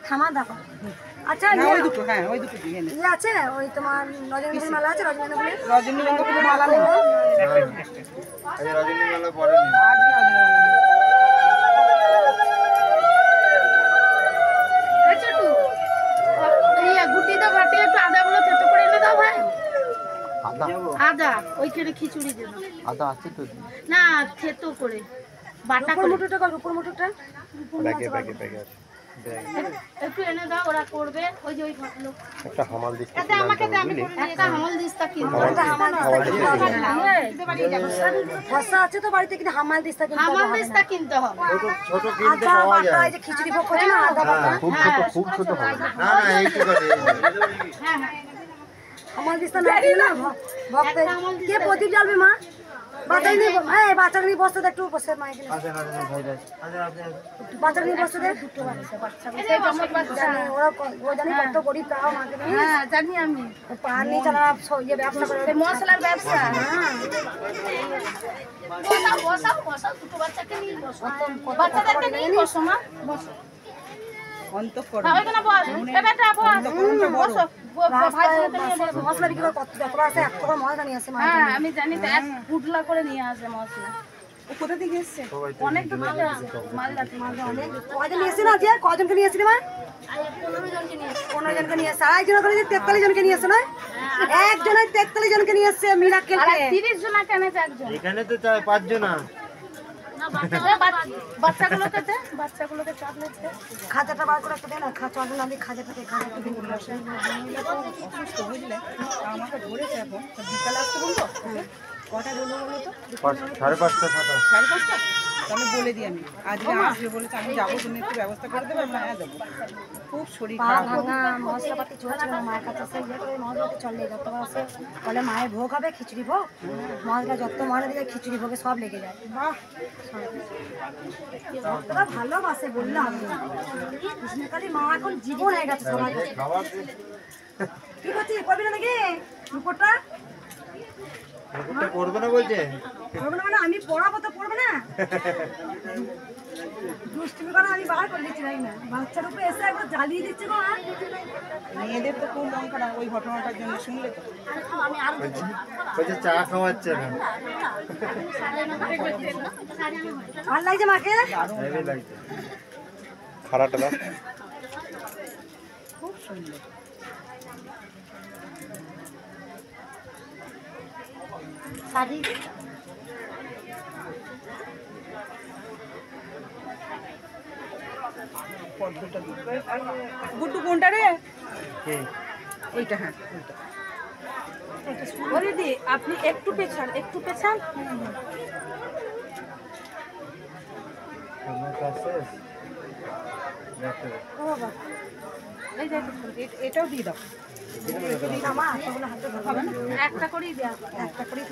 থামা দাও আচ্ছা না ওই দুটো, হ্যাঁ ওই দুটো দিয়ে নে। ইয়ে আছে ওই তোমার রজনীগন্ধা মালা আছে রজনীগন্ধা রজনীগন্ধা ফুলের মালা নেই। এই রজনীগন্ধা পরে নি আজকে রজনীগন্ধা গুটি দাও ঘাটে একটু আদাগুলো থেতো করে এনে দাও ভাই। আদা আদা ওইখানে খিচুড়ি দেবো আদা আছে তো না, থেতো করে বাটা উপর করে মুটুটা কর উপর মুটুটা ব্যাগে ব্যাগে ব্যাগে আছে। একটু এনে দাও, ওরা করবে। ওই যে ওই লোক একটা হামাল দিচ্ছি আমাকে দে, আমি একটা হামল দিস্তা কিনবো। ফসা আছে তো বাড়িতে কিন্তু হামাল দিস্তা কিন্তু হামল দিস্তা কিনতে হবে। ছোট কিনতে আদা পাওয়া বাটা যায় এই যে খিচুড়ি ভোগ করে না আদা বাটা খুব ছোট হবে না। না না এইটুকু করে হ্যাঁ হ্যাঁ হামাল দিস্তা না দিলে না ভক্ত কে প্রদীপ জ্বালবে মা বাচ্চা নিয়ে এই বাচ্চা নিয়ে বসতে দে একটু বসে মা এখানে আচ্ছা বাচ্চা নিয়ে বসতে দে এই জমক বাচ্চা। জানি ওরা ও জানি কত গরিব তাও মাকে জানি হ্যাঁ জানি আমি, পান নিয়ে চালা ইয়ে ব্যবসা করে এই মশলার ব্যবসা। হ্যাঁ বসাও বসাও বসাও, দুটো বাচ্চাকে নিয়ে বসো, বাচ্চাদেরকে নিয়ে বসো মা, বসো। অন্তঃকরণ। হ্যাঁ ওইখানে বস, এ বেটা বস, বসো। ভাই মশলা বিক্রি করে কত যতবার আছে এক টাকা মশলা নিয়ে আসে মা হ্যাঁ আমি জানি তো, এক পুটলা করে নিয়ে আসে মশলা। ও কোথা থেকে এসছে? অনেক দূর থেকে আসে, মালদা থেকে। অনেক কয়জন নিয়ে এসেছিল আজকে কয়জনকে নিয়ে এসেছিলি মা 15 জনকে নিয়ে এসে আড়াই জন করে 43 জনকে নিয়ে এসে নয় একজনের 43 জনকে নিয়ে এসছে মিরাক্কেল আর 30 জন কেনেছে একজন। এখানে তো চাই 5 জন বাচ্চাগুলোকে দে, বাচ্চাগুলোকে চকলেট দে। খাজাটা বার করে একটা দে না চকলেট আমি খাজাটাকে খাজাটা দিন অসুস্থ বুঝলে, আমাকে ধরেছে এখন। তা বিকালে আসতে বলবো? কটা বলবো বলো তো? 5:30 ফাটা 5:30? তাহলে বলে দিই আমি আজকে আসবে বলেছে, আমি যাবো, তুমি একটু ব্যবস্থা করে দেবে? আমি হ্যাঁ যাবো। খুব শরীর পা খারাপ। ভাঙা মশলাপাতি চলছিল না মায়ের কাছে সেই ইয়ে করে মশলাপাতি চলে যতবার আসে বলে মায়ের ভোগ হবে খিচুড়ি ভোগ মশলা যত মনে দিলে খিচুড়ি ভোগে সব লেগে যায় বাহ, যতটা ভালোবাসে বললে হবে না। কৃষ্ণকালী মা এখন জীবন হয়ে গেছে সবার কাছে কি করছি করবি না নাকি উপরটা এটা করবে না বলছে করবো না মানে আমি পড়াবো তো পড়বে না দুষ্টুমি করে আমি বার করে দিচ্ছি তাই না বাচ্চার উপরে এসে একবার জ্বালিয়ে দিচ্ছে গো আর মেয়েদের তো খুব মন খারাপ ওই ঘটনাটার জন্য, শুনলে তো? আমি আর বলছে চা খাওয়াচ্ছে না ভালো লাগছে মাকে হেভি লাগছে খারাপটা দাও। খুব সুন্দর। শাড়ি গুড্ডু কোনটা রে? এইটা, হ্যাঁ ওইটা। ওরে দি, আপনি একটু পেছান, একটু পেছান। আপনার কাছে ও বাবা এই যে এটাও দিয়ে দাও। আমার হাতগুলো হাতে ধরবে না একটা করেই দেওয়া। একটা করে